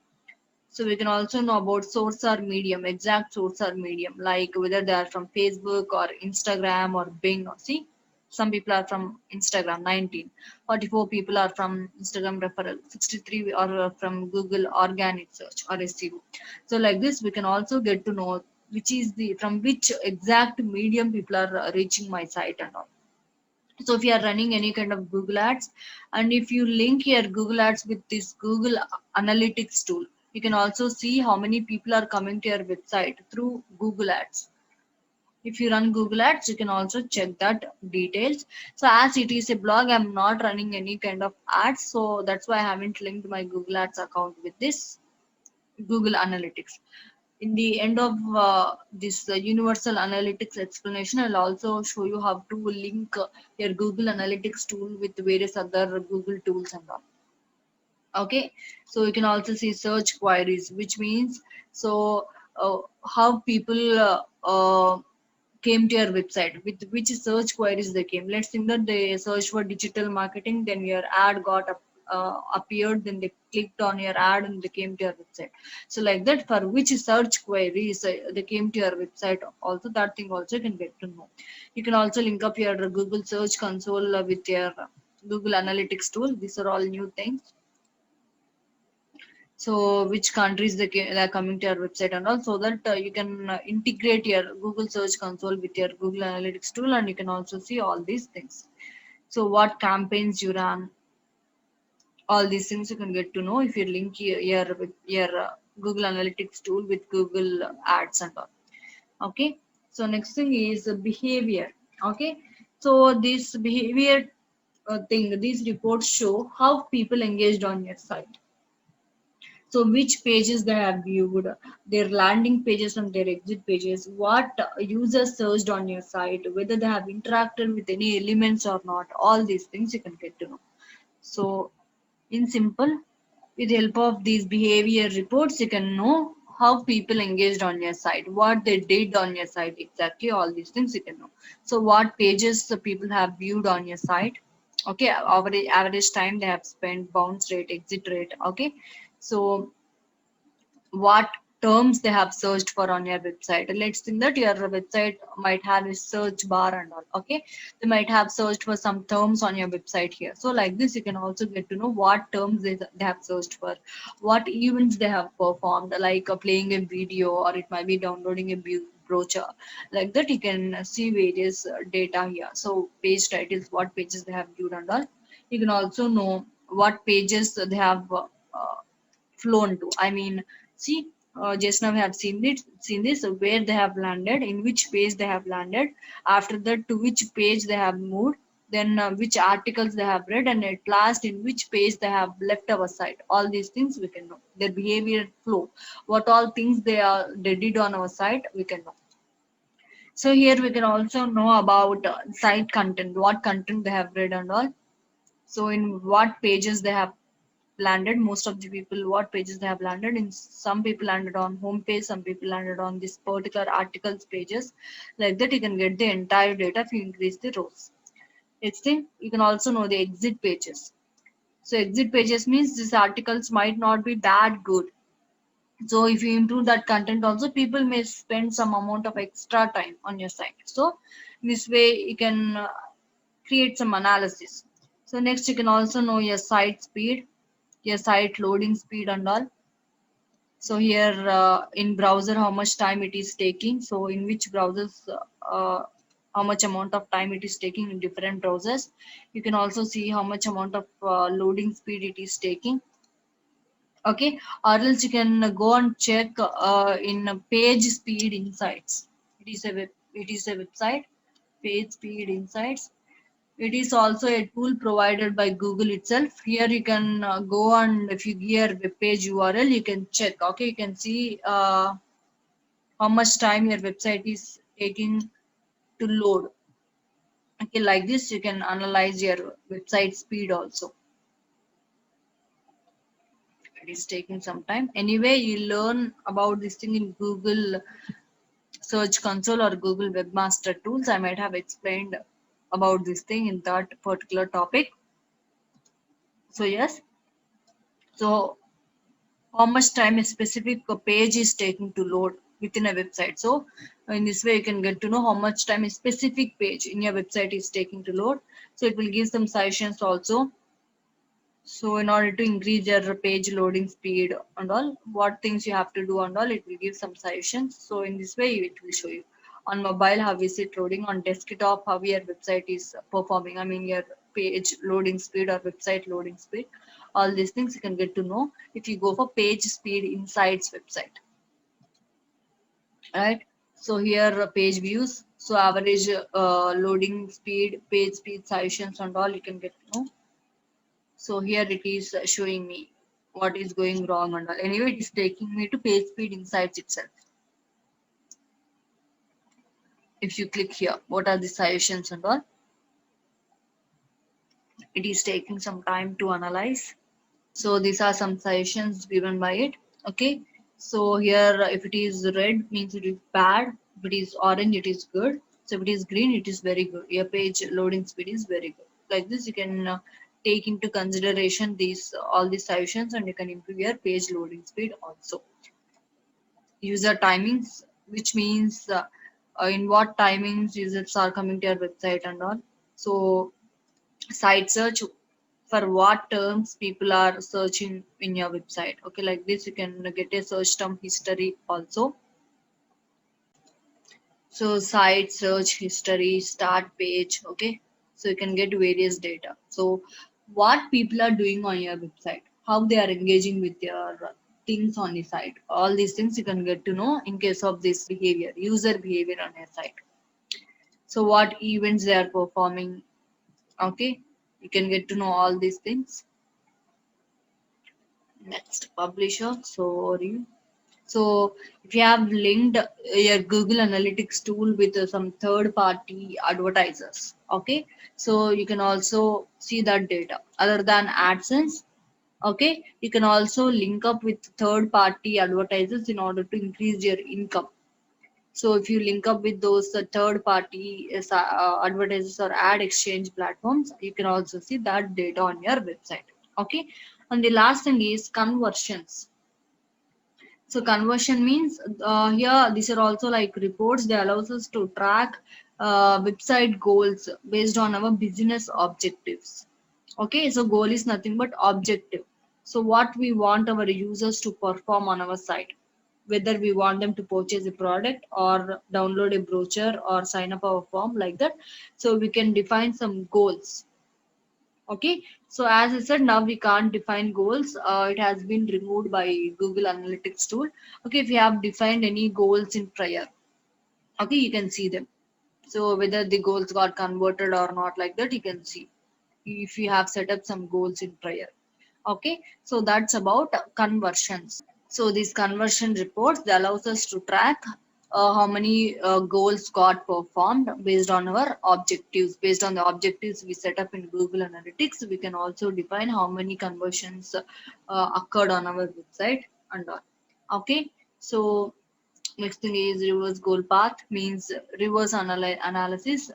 So we can also know about source or medium, exact source or medium, like whether they are from Facebook or Instagram or Bing. See, some people are from Instagram, 19. 44 people are from Instagram referral, 63 are from Google organic search or SEO. So like this, we can also get to know which is the from which exact medium people are reaching my site and all. So if you are running any kind of Google ads, and if you link your Google ads with this Google analytics tool, you can also see how many people are coming to your website through Google ads. If you run Google ads, you can also check that details. So as it is a blog, I'm not running any kind of ads, so that's why I haven't linked my Google ads account with this Google Analytics. In the end of this universal analytics explanation, I'll also show you how to link your Google Analytics tool with various other Google tools and all. Okay, so you can also see search queries, which means so how people came to your website, with which search queries they came. Let's think that they searched for digital marketing, then your ad got appeared, then they clicked on your ad and they came to your website. So like that, for which search queries they came to your website, also that thing also you can get to know. You can also link up your Google search console with your Google Analytics tool. These are all new things. So which countries they are coming to your website and all, so that you can integrate your Google search console with your Google Analytics tool, and you can also see all these things. So what campaigns you run, all these things you can get to know if you link your Google Analytics tool with Google ads and all. Okay, so next thing is behavior. Okay, so this behavior thing, these reports show how people engaged on your site. So which pages they have viewed, their landing pages and their exit pages, what users searched on your site, whether they have interacted with any elements or not, all these things you can get to know. So in simple, with the help of these behavior reports, you can know how people engaged on your site, what they did on your site, exactly all these things you can know. So what pages the people have viewed on your site. Okay, average time they have spent, bounce rate, exit rate. Okay, so what terms they have searched for on your website. Let's think that your website might have a search bar and all. Okay, they might have searched for some terms on your website here. So like this, you can also get to know what terms they have searched for, what events they have performed, like playing a video, or it might be downloading a brochure. Like that, you can see various data here. So page titles, what pages they have viewed and all. You can also know what pages they have flown to. I mean, see, just now we have seen this where they have landed, in which page they have landed. After that, to which page they have moved. Then which articles they have read, and at last in which page they have left our site. All these things we can know. Their behavior flow, what all things they did on our site, we can know. So here we can also know about site content, what content they have read and all. So in what pages they have landed, most of the people what pages they have landed in. Some people landed on home page, some people landed on this particular articles pages. Like that, you can get the entire data if you increase the rows. Next thing, you can also know the exit pages. So exit pages means these articles might not be that good, so if you improve that content also, people may spend some amount of extra time on your site. So this way you can create some analysis. So next, you can also know your site speed, your site loading speed and all. So here in browser, how much time it is taking. So in which browsers, how much amount of time it is taking in different browsers. You can also see how much amount of loading speed it is taking. Okay, or else you can go and check in page speed insights. It is a website, page speed insights. It is also a tool provided by Google itself. Here you can go, and if you give a web page URL, you can check. Okay, you can see how much time your website is taking to load. Okay, like this you can analyze your website speed also. It is taking some time. Anyway, you learn about this thing in Google Search Console or Google Webmaster Tools. I might have explained about this thing in that particular topic. So yes, so how much time a specific page is taking to load within a website. So in this way, you can get to know how much time a specific page in your website is taking to load. So it will give some suggestions also. So in order to increase your page loading speed and all, what things you have to do and all, it will give some suggestions. So in this way, it will show you on mobile how is it loading, on desktop how your website is performing. I mean your page loading speed or website loading speed. All these things you can get to know if you go for page speed insights website, right? So here page views. So average loading speed, page speed suggestions and all you can get to know. So here it is showing me what is going wrong and all. Anyway, it is taking me to page speed insights itself. If you click here, what are the suggestions and all? It is taking some time to analyze. So these are some suggestions given by it. Okay. So here, if it is red, means it is bad. If it is orange, it is good. So if it is green, it is very good. Your page loading speed is very good. Like this, you can take into consideration these all these suggestions, and you can improve your page loading speed also. User timings, which means in what timings users are coming to your website and all. So site search, for what terms people are searching in your website. Okay, like this you can get a search term history also. So site search history, start page. Okay, so you can get various data. So what people are doing on your website, how they are engaging with your things on the site, all these things you can get to know in case of this behavior, user behavior on your site. So what events they are performing. Okay, you can get to know all these things. Next, publisher. Sorry. So if you have linked your Google Analytics tool with some third party advertisers, okay, so you can also see that data other than AdSense. Okay, you can also link up with third party advertisers in order to increase your income. So if you link up with those third party advertisers or ad exchange platforms, you can also see that data on your website. Okay, and the last thing is conversions. So conversion means here these are also like reports. They allows us to track website goals based on our business objectives. Okay, so goal is nothing but objective. So what we want our users to perform on our site, whether we want them to purchase a product or download a brochure or sign up our form like that. So we can define some goals. Okay, so as I said, now we can't define goals. It has been removed by Google Analytics tool. Okay, if you have defined any goals in prior, okay, you can see them. So whether the goals got converted or not, like that, you can see if you have set up some goals in prior. Okay, so that's about conversions. So these conversion reports, they allows us to track how many goals got performed based on our objectives. Based on the objectives we set up in Google Analytics, we can also define how many conversions occurred on our website and all. Okay, so next thing is reverse goal path, means reverse analysis.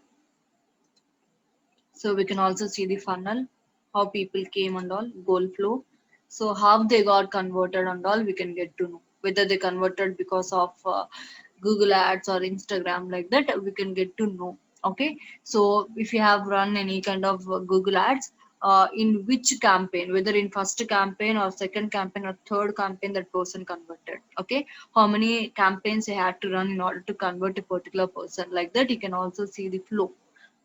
So we can also see the funnel, how people came and all, goal flow. So how they got converted and all, we can get to know whether they converted because of Google Ads or Instagram, like that we can get to know. Okay, so if you have run any kind of Google Ads, in which campaign, whether in first campaign or second campaign or third campaign that person converted. Okay, how many campaigns they had to run in order to convert a particular person, like that you can also see the flow.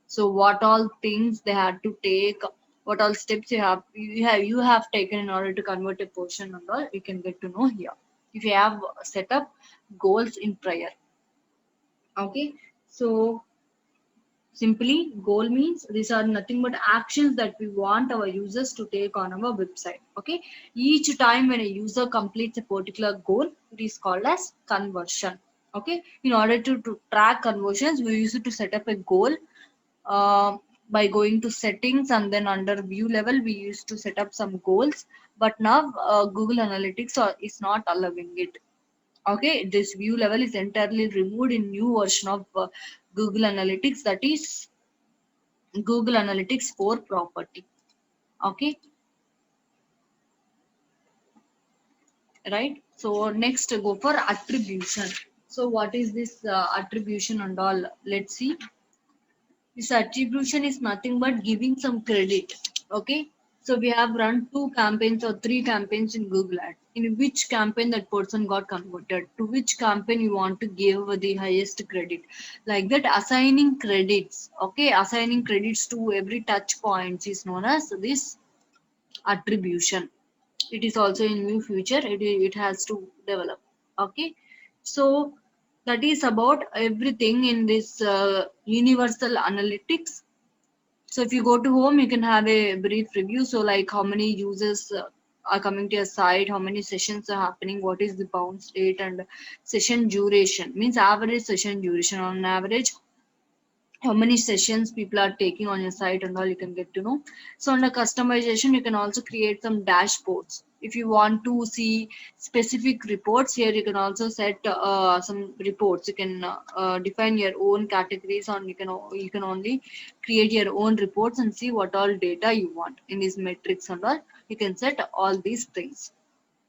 So what all things they had to take, what all steps you have taken in order to convert a portion and all, you can get to know here if you have set up goals in prior. Okay, so simply goal means these are nothing but actions that we want our users to take on our website. Okay, each time when a user completes a particular goal, it is called as conversion. Okay, in order to track conversions, we use it to set up a goal. by going to settings, and then under view level we used to set up some goals, but now Google Analytics is not allowing it. Okay, this view level is entirely removed in new version of Google Analytics, that is Google Analytics 4 property. Okay, right? So next go for attribution. So what is this attribution and all? Let's see. This attribution is nothing but giving some credit. Okay. So we have run 2 campaigns or 3 campaigns in Google Ads. In which campaign that person got converted, to which campaign you want to give the highest credit. Like that, assigning credits. Okay, assigning credits to every touch points is known as this attribution. It is also in new future. It has to develop. Okay, so that is about everything in this universal analytics. So if you go to home, you can have a brief review. So like how many users are coming to your site, how many sessions are happening, what is the bounce rate, and session duration, means average session duration. On average, how many sessions people are taking on your site and all, you can get to know. So under customization, you can also create some dashboards. If you want to see specific reports, here you can also set some reports. You can define your own categories, and you can only create your own reports and see what all data you want in these metrics and all. You can set all these things.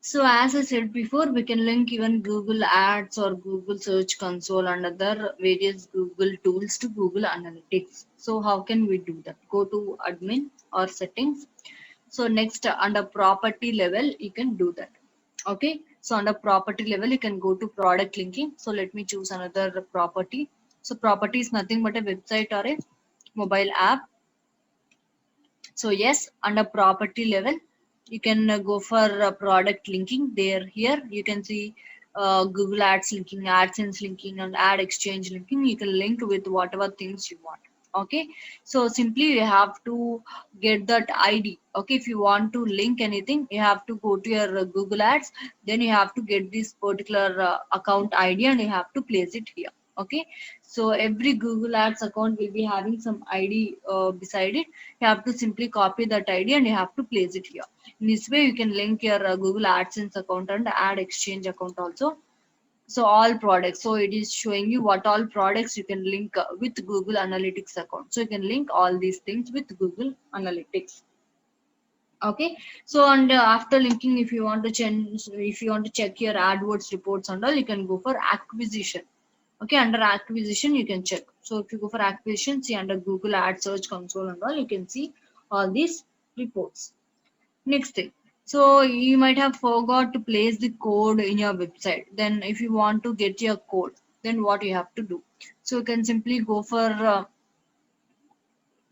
So as I said before, we can link even Google Ads or Google Search Console and other various Google tools to Google Analytics. So how can we do that? Go to admin or settings. So next under property level, you can do that. Okay. So under property level, you can go to product linking. So let me choose another property. So property is nothing but a website or a mobile app. So yes, under property level, you can go for product linking. There, here you can see Google Ads linking, AdSense linking, and Ad Exchange linking. You can link with whatever things you want. Okay, so simply you have to get that ID. Okay, if you want to link anything, you have to go to your Google Ads. Then you have to get this particular account ID and you have to place it here. Okay, so every Google Ads account will be having some ID beside it. You have to simply copy that ID and you have to place it here. In this way, you can link your Google AdSense account and Ad Exchange account also. So all products. So it is showing you what all products you can link with Google Analytics account. So you can link all these things with Google Analytics. Okay. So and after linking, if you want to change, if you want to check your AdWords reports and all, you can go for acquisition. Okay, under acquisition you can check. So if you go for acquisition, see under Google Ad Search Console and all, you can see all these reports. Next thing, so you might have forgot to place the code in your website. Then if you want to get your code, then what you have to do? So you can simply go for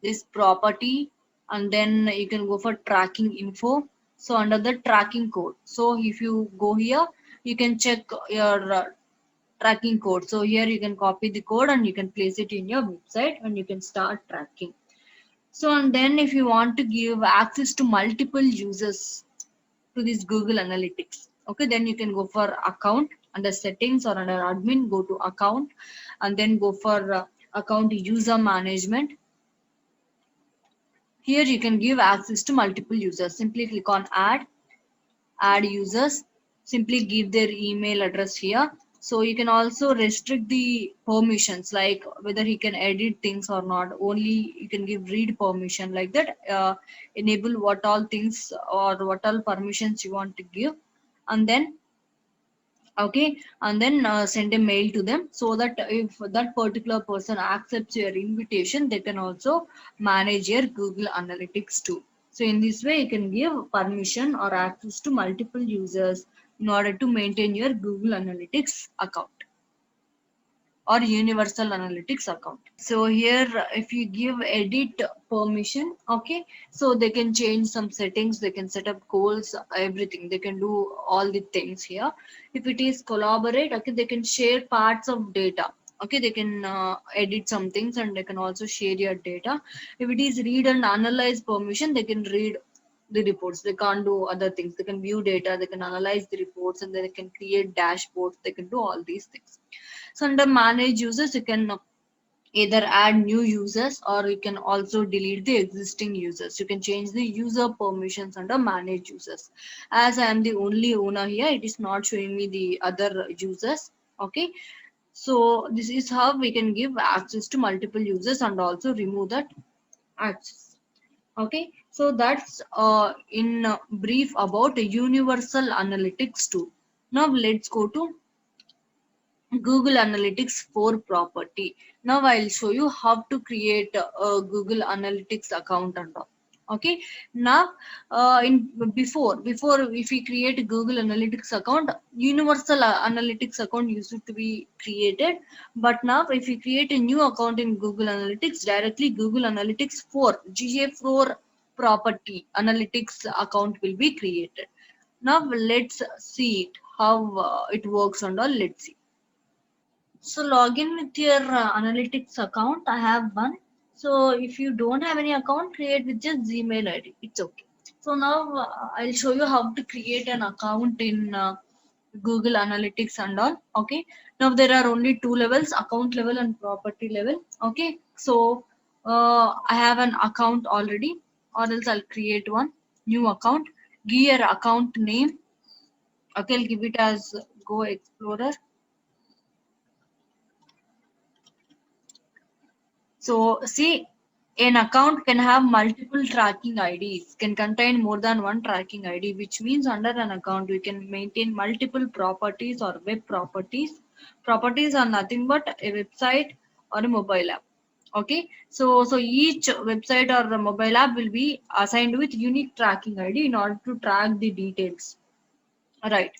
this property, and then you can go for tracking info. So under the tracking code, so if you go here, you can check your tracking code. So here you can copy the code and you can place it in your website and you can start tracking. So and then if you want to give access to multiple users to this Google Analytics, okay, then you can go for account under settings or under admin, go to account and then go for account user management. Here you can give access to multiple users. Simply click on add users, simply give their email address here. So you can also restrict the permissions, like whether he can edit things or not. Only you can give read permission, like that. Enable what all things or what all permissions you want to give, and then okay, and then send a mail to them, so that if that particular person accepts your invitation, they can also manage your Google Analytics too. So in this way, you can give permission or access to multiple users in order to maintain your Google Analytics account or universal analytics account. So here if you give edit permission, okay, so they can change some settings, they can set up goals, everything they can do, all the things here. If it is collaborate, okay, they can share parts of data. Okay, they can edit some things and they can also share your data. If it is read and analyze permission, they can read the reports, they can't do other things, they can view data, they can analyze the reports, and then they can create dashboards, they can do all these things. So under manage users, you can either add new users or you can also delete the existing users. You can change the user permissions under manage users. As I am the only owner here, it is not showing me the other users. Okay, so this is how we can give access to multiple users and also remove that access. Okay, so that's in brief about a universal analytics tool. Now let's go to Google Analytics 4 property. Now I'll show you how to create a Google Analytics account and all. Okay. Now, in before if we create a Google Analytics account, Universal Analytics account used to be created. But now, if we create a new account in Google Analytics, directly Google Analytics 4 GA4 property analytics account will be created. Now let's see it how it works and all. Let's see. So log in with your analytics account. I have one. So if you don't have any account, create with just Gmail ID. It's okay. So now I'll show you how to create an account in Google Analytics and all. Okay. Now there are only two levels: account level and property level. Okay. So I have an account already, or else I'll create one new account. Give your account name. Okay, I'll give it as Go Explorer. So see, an account can have multiple tracking IDs, can contain more than one tracking ID, which means under an account we can maintain multiple properties or web properties. Properties are nothing but a website or a mobile app. Okay, so each website or a mobile app will be assigned with unique tracking ID in order to track the details. Right.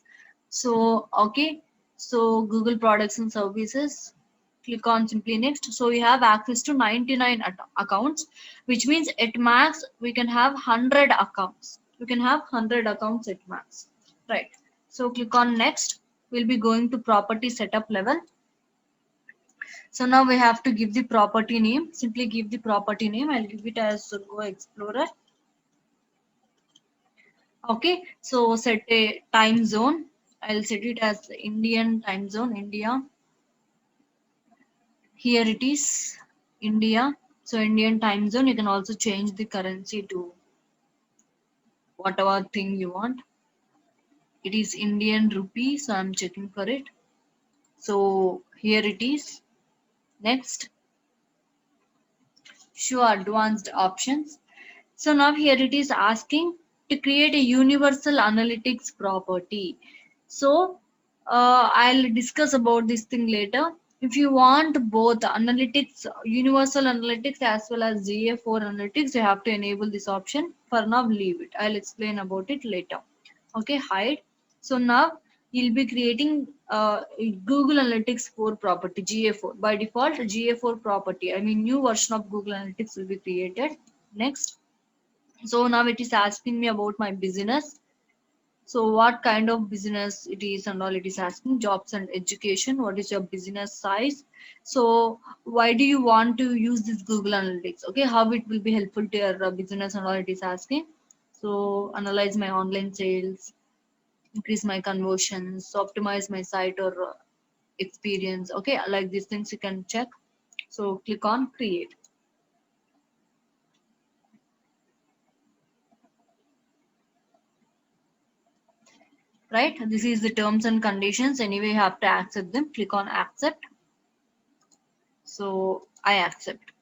So, okay. So Google products and services, click on simply next. So we have access to 99 accounts, which means at max we can have 100 accounts. You can have 100 accounts at max. Right. So click on next. We'll be going to property setup level. So now we have to give the property name. Simply give the property name. I'll give it as Go Explorer. Okay, so set a time zone. I'll set it as Indian time zone, India. Here it is, India. So Indian time zone, you can also change the currency to whatever thing you want. It is Indian rupee, so I'm checking for it. So here it is. Next, show advanced options. So now here it is asking to create a universal analytics property. So I'll discuss about this thing later. If you want both analytics, universal analytics as well as GA4 analytics, you have to enable this option. For now, leave it. I'll explain about it later. Okay, hide. So now you'll be creating Google Analytics 4 property, GA4. By default, GA4 property. I mean, new version of Google Analytics will be created. Next. So now it is asking me about my business. So what kind of business it is and all, it is asking jobs and education. What is your business size? So why do you want to use this Google Analytics? Okay, how it will be helpful to your business and all, it is asking. So analyze my online sales, increase my conversions, optimize my site or experience. Okay, like these things you can check. So click on create. Right, this is the terms and conditions. Anyway, you have to accept them. Click on accept. So I accept.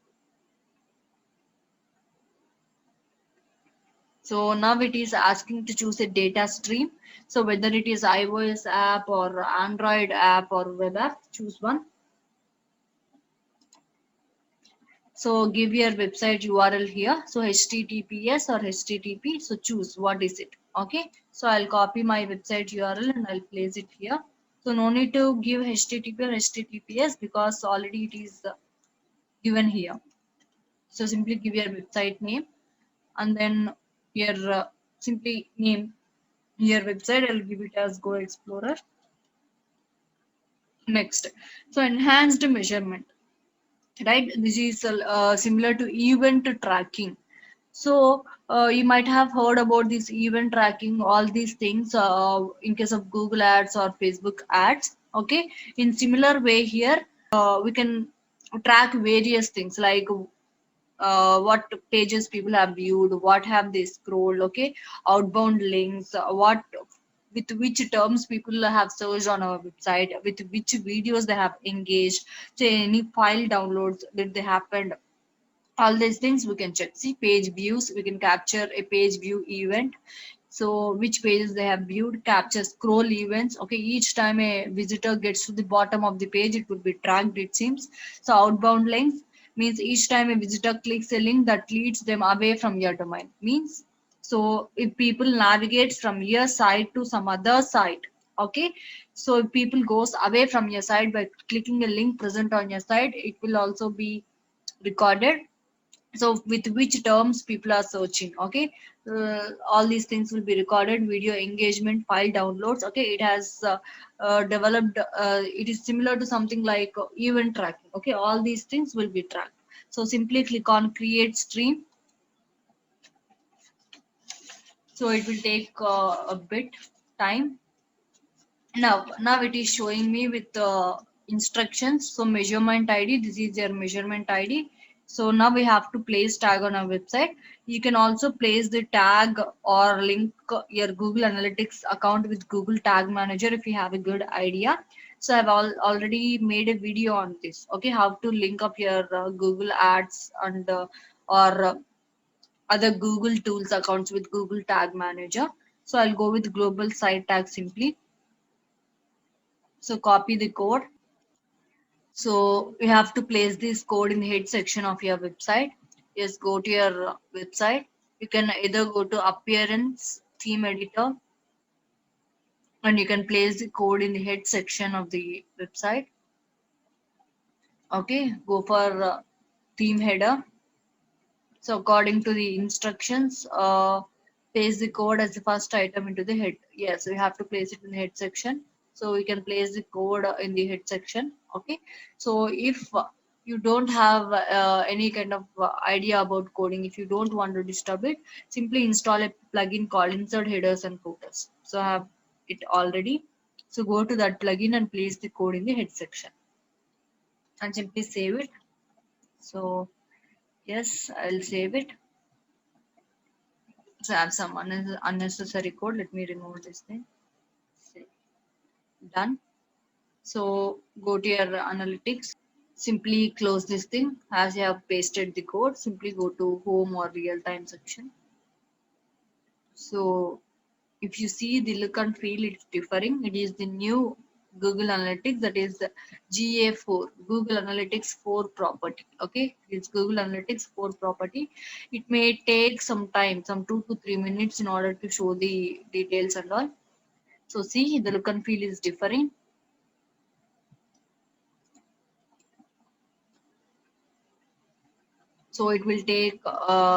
So now it is asking to choose a data stream. So whether it is iOS app or Android app or web app, choose one. So give your website URL here. So HTTPS or HTTP. So choose what is it. Okay. So I'll copy my website URL and I'll place it here. So no need to give HTTP or HTTPS because already it is given here. So simply give your website name and then your simply name your website. I'll give it as Go Explorer. Next, so enhanced measurement, right? This is similar to event tracking. So you might have heard about this event tracking, all these things in case of Google ads or Facebook ads. Okay, in similar way here we can track various things like what pages people have viewed, what have they scrolled, okay, outbound links, what with which terms people have searched on our website, with which videos they have engaged, so any file downloads did they happen, all these things we can check. See, page views, we can capture a page view event, so which pages they have viewed, capture scroll events, okay, each time a visitor gets to the bottom of the page it would be tracked, it seems. So outbound links means each time a visitor clicks a link that leads them away from your domain, means so if people navigate from your site to some other site, okay, so if people goes away from your site by clicking a link present on your site, it will also be recorded. So with which terms people are searching, okay, all these things will be recorded. Video engagement, file downloads, okay, it has developed, it is similar to something like event tracking, okay, all these things will be tracked. So simply click on create stream. So it will take a bit time. Now it is showing me with instructions. So measurement ID, this is your measurement ID. So now we have to place tag on our website. You can also place the tag or link your Google Analytics account with Google Tag Manager if you have a good idea. So I've already made a video on this. Okay, how to link up your Google Ads and or other Google Tools accounts with Google Tag Manager. So I'll go with global site tag simply. So copy the code. So you have to place this code in the head section of your website. Just go to your website. You can either go to appearance, theme editor, and you can place the code in the head section of the website. Okay, go for theme header. So according to the instructions, paste the code as the first item into the head. Yes, we have to place it in the head section. So we can place the code in the head section. Okay. So if you don't have any kind of idea about coding, if you don't want to disturb it, simply install a plugin called Insert Headers and Footers. So I have it already. So go to that plugin and place the code in the head section and simply save it. So yes, I'll save it. So I have some unnecessary code. Let me remove this thing. Say, done. So go to your analytics. Simply close this thing. As you have pasted the code, simply go to home or real time section. So if you see the look and feel, it's differing. It is the new Google Analytics, that is the GA4, Google Analytics 4 property. Okay, it's Google Analytics 4 property. It may take some time, some 2 to 3 minutes in order to show the details and all. So see, the look and feel is different. So it will take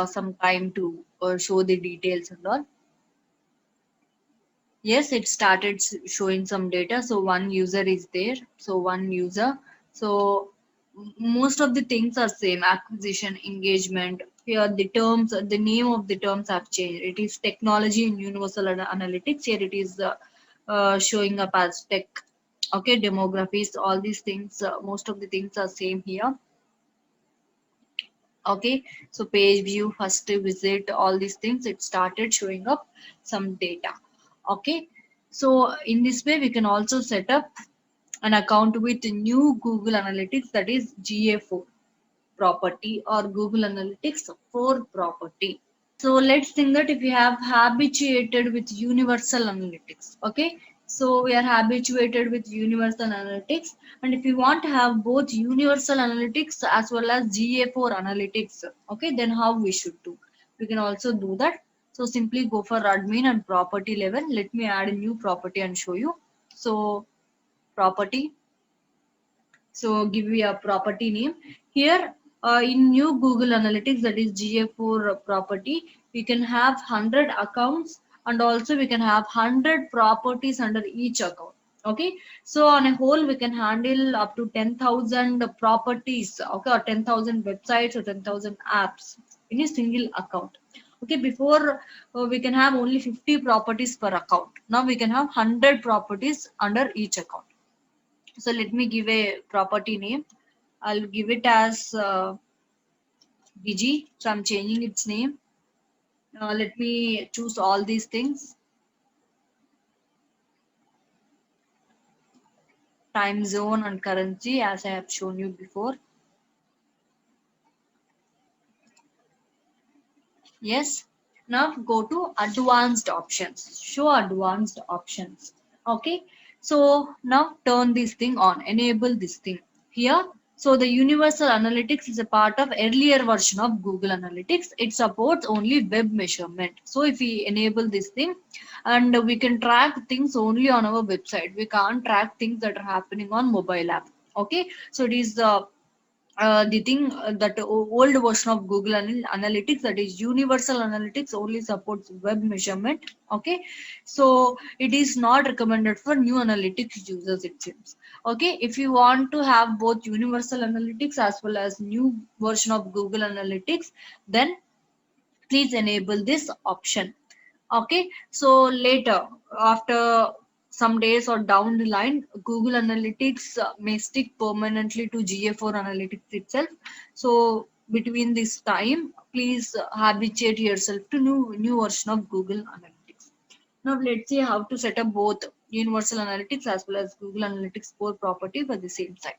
some time to show the details and all. Yes, it started showing some data. So one user is there. So one user. So most of the things are same: acquisition, engagement. Here the terms, the name of the terms have changed. It is technology and universal analytics. Here it is showing up as tech. Okay, demographics, all these things. Most of the things are same here. Okay, so page view, first visit, all these things, it started showing up some data. Okay, so in this way we can also set up an account with new Google Analytics, that is GA4 property or Google Analytics 4 property. So let's think that if we have habituated with universal analytics, okay? So we are habituated with universal analytics, and if we want to have both universal analytics as well as GA4 analytics, okay, then how we should do? We can also do that. So simply go for admin and property level. Let me add a new property and show you. So property. So give me a property name. Here in new Google Analytics, that is GA4 property, we can have 100 accounts and also we can have 100 properties under each account. Okay, so on a whole we can handle up to 10,000 properties, okay, or 10,000 websites or 10,000 apps in a single account. Okay, before we can have only 50 properties per account. Now we can have 100 properties under each account. So let me give a property name I'll give it as Digi. So I'm changing its name. Let me choose all these things. Time zone and currency as I have shown you before. Yes. Now go to advanced options. Show advanced options. Okay. So now turn this thing on. Enable this thing here. So the Universal Analytics is a part of earlier version of Google Analytics. It supports only web measurement. So if we enable this thing, and we can track things only on our website. We can't track things that are happening on mobile app. Okay. So it is the thing that old version of Google Analytics, that is Universal Analytics, only supports web measurement. Okay, so it is not recommended for new analytics users, it seems. Okay, if you want to have both Universal Analytics as well as new version of Google Analytics, then please enable this option. Okay, so later, after some days or down the line, Google Analytics may stick permanently to GA4 Analytics itself. So between this time, please habituate yourself to new version of Google Analytics. Now let's see how to set up both Universal Analytics as well as Google Analytics core property for the same site.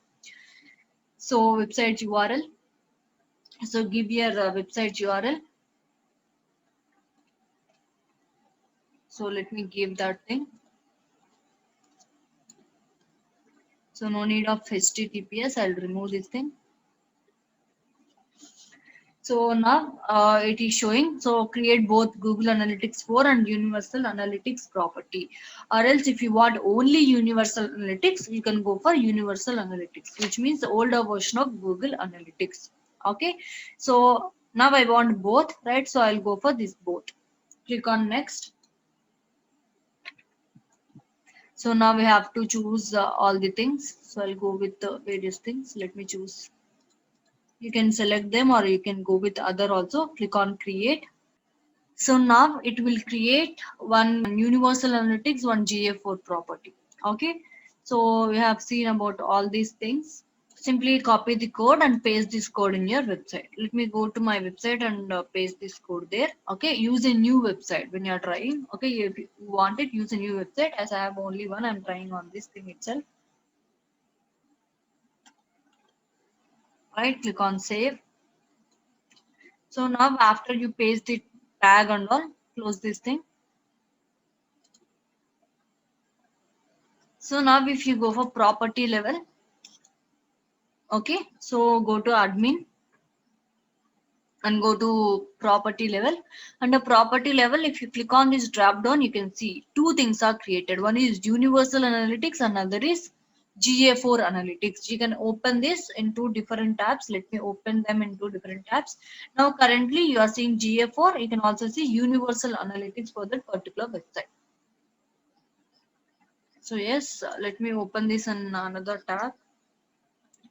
So website URL, so give your website URL. So let me give that thing. So no need of HTTPS. I'll remove this thing. So now it is showing. So create both Google Analytics 4 and Universal Analytics property. Or else if you want only Universal Analytics, you can go for Universal Analytics, which means the older version of Google Analytics. Okay. So now I want both, right? So I'll go for this both. Click on next. So now we have to choose all the things. So I'll go with the various things. Let me choose. You can select them or you can go with other also. Click on create. So now it will create one Universal Analytics, one GA4 property. Okay. So we have seen about all these things. Simply copy the code and paste this code in your website. Let me go to my website and paste this code there. Okay. Use a new website when you are trying. Okay. If you want it, use a new website. As I have only one, I'm trying on this thing itself. Right. Click on save. So now after you paste the tag and all, close this thing. So now if you go for property level, okay, so go to admin and go to property level. Under property level, if you click on this drop down, you can see two things are created. One is Universal Analytics, another is GA4 Analytics. You can open this in two different tabs. Let me open them in two different tabs. Now currently you are seeing GA4. You can also see Universal Analytics for that particular website. So yes, let me open this in another tab.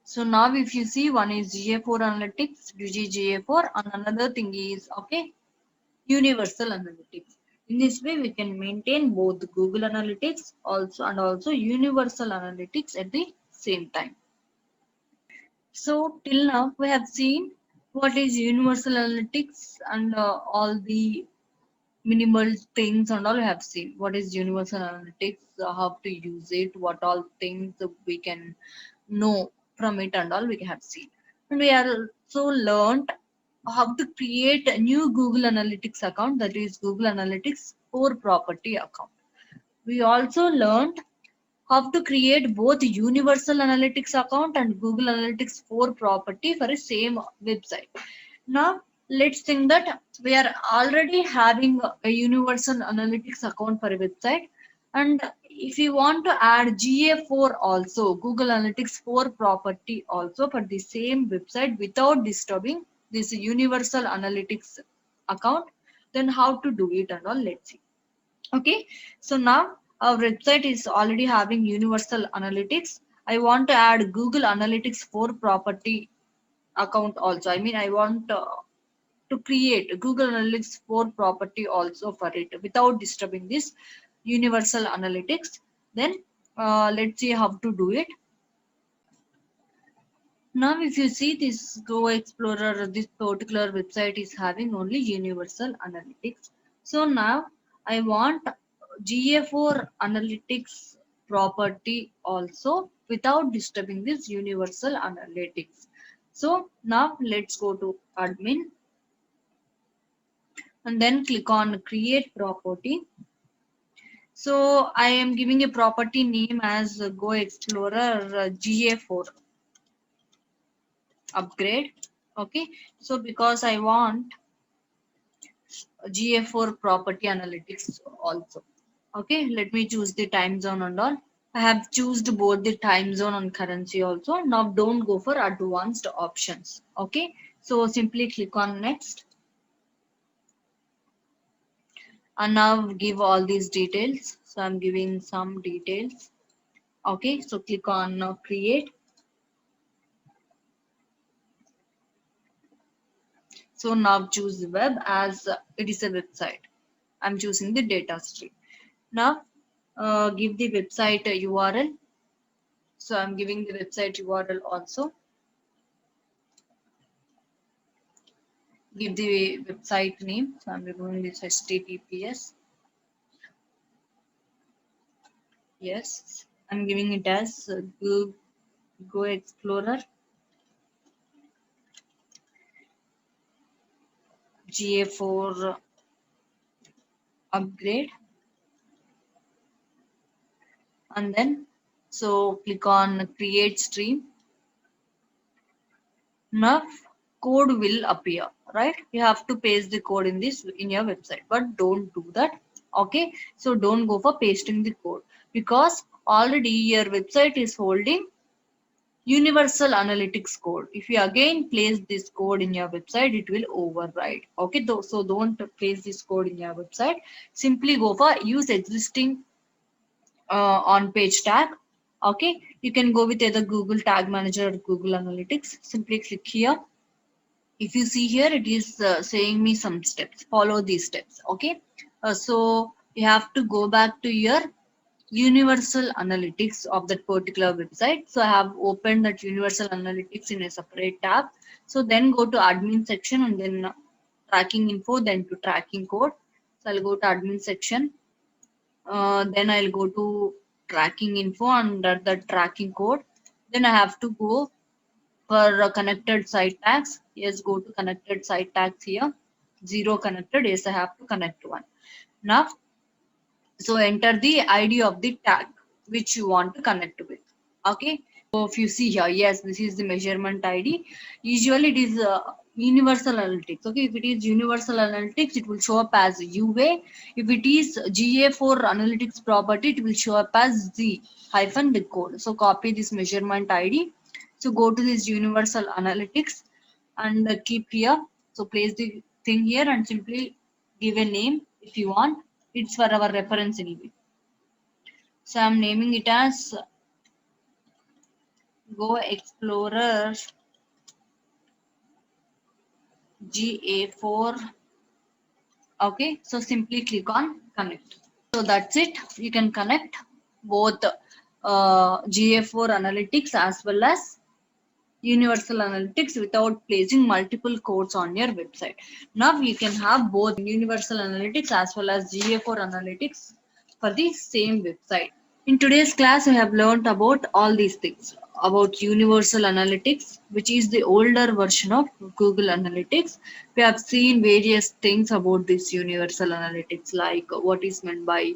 So now if you see, one is GA4 Analytics, GA4, and another thing is, okay, Universal Analytics. In this way, we can maintain both Google Analytics also Universal Analytics at the same time. So till now, we have seen what is Universal Analytics and all the minimal things and all we have seen. What is Universal Analytics, how to use it, what all things we can know from it and all we have seen. And we also learned how to create a new Google Analytics account, that is Google Analytics core property account. We also learned how to create both Universal Analytics account and Google Analytics 4 property for a same website. Now let's think that we are already having a Universal Analytics account for a website, and if you want to add GA4 also, Google Analytics 4 property also for the same website without disturbing this Universal Analytics account, then how to do it and all, let's see. Okay, so now our website is already having Universal Analytics. I want to add Google Analytics 4 property account also. I mean, I want to create Google Analytics 4 property also for it without disturbing this Universal Analytics. Then let's see how to do it. Now, if you see this Go Explorer, this particular website is having only Universal Analytics. So now I want GA4 Analytics property also without disturbing this Universal Analytics. So now let's go to admin and then click on create property. So I am giving a property name as Go Explorer GA4 upgrade. Okay, so because I want GA4 property analytics also. Okay, let me choose the time zone and all. I have chosen both the time zone and currency also. Now don't go for advanced options. Okay, so simply click on next and now give all these details. So I'm giving some details. Okay, so click on create. So now choose the web as it is a website. I'm choosing the data stream. Now give the website URL. So I'm giving the website URL also. Give the website name. So I'm removing this HTTPS. Yes, I'm giving it as Go Explorer GA4 upgrade. And then so click on create stream. Now code will appear, right? You have to paste the code in this in your website, but don't do that. Okay, so don't go for pasting the code because already your website is holding universal analytics code. If you again place this code in your website, it will override. Okay, so don't place this code in your website. Simply go for use existing on page tag. Okay, you can go with either Google Tag Manager or Google Analytics. Simply click here. If you see here, it is saying me some steps. Follow these steps. Okay, so you have to go back to your universal analytics of that particular website. So I have opened that universal analytics in a separate tab. So then go to admin section and then tracking info, then to tracking code. So I'll go to admin section. Then I'll go to tracking info under the tracking code. Then I have to go for connected site tags. Yes, go to connected site tags here. Zero connected. Yes, I have to connect one. Now, so enter the ID of the tag which you want to connect with. Okay. So if you see here, yes, this is the measurement ID. Usually it is universal analytics. Okay. If it is universal analytics, it will show up as UA. If it is GA4 analytics property, it will show up as Z hyphen with code. So copy this measurement ID. So go to this universal analytics and keep here. So place the thing here and simply give a name if you want. It's for our reference anyway. So I'm naming it as Go Explorer GA4. Okay, so simply click on connect. So that's it. You can connect both GA4 analytics as well as universal analytics without placing multiple codes on your website. Now you can have both universal analytics as well as GA4 analytics for the same website. In today's class, we have learned about all these things about Universal Analytics, which is the older version of Google Analytics. We have seen various things about this Universal Analytics, like what is meant by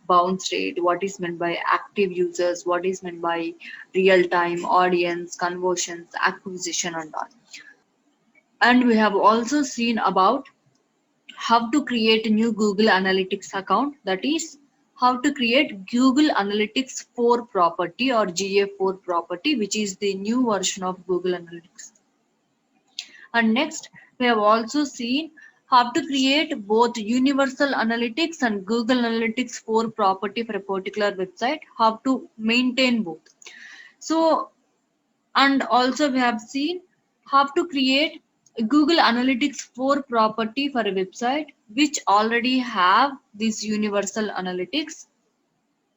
bounce rate, what is meant by active users, what is meant by real time audience, conversions, acquisition, and all. And we have also seen about how to create a new Google Analytics account, that is how to create Google Analytics 4 property or GA4 property, which is the new version of Google Analytics. And next, we have also seen how to create both Universal Analytics and Google Analytics 4 property for a particular website, how to maintain both. So, and also we have seen how to create Google Analytics 4 property for a website which already have this universal analytics.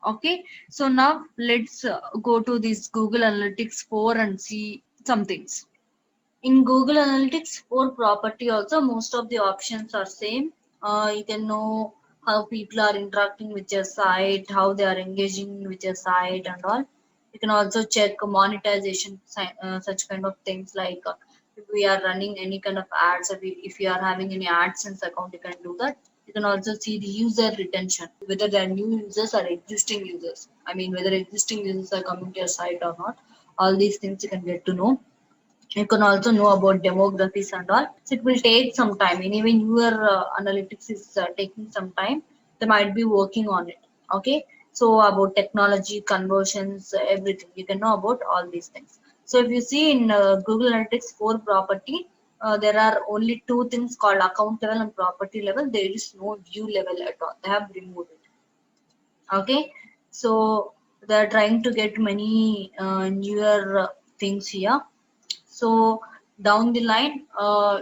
Okay, so now let's go to this Google Analytics 4 and see some things. In Google Analytics for property also, most of the options are same. You can know how people are interacting with your site, how they are engaging with your site and all. You can also check monetization, such kind of things like if we are running any kind of ads, if you are having any AdSense account, you can do that. You can also see the user retention, whether they are new users or existing users. I mean, whether existing users are coming to your site or not. All these things you can get to know. You can also know about demographics and all. So it will take some time. Anyway, your analytics is taking some time. They might be working on it. Okay. So about technology, conversions, everything. You can know about all these things. So if you see in Google Analytics for property, there are only two things called account level and property level. There is no view level at all. They have removed it. Okay. So they're trying to get many newer things here. So down the line,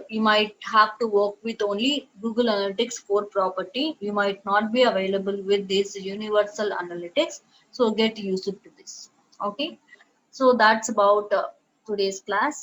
you might have to work with only Google Analytics for property. You might not be available with this universal analytics. So get used to this. Okay. So that's about today's class.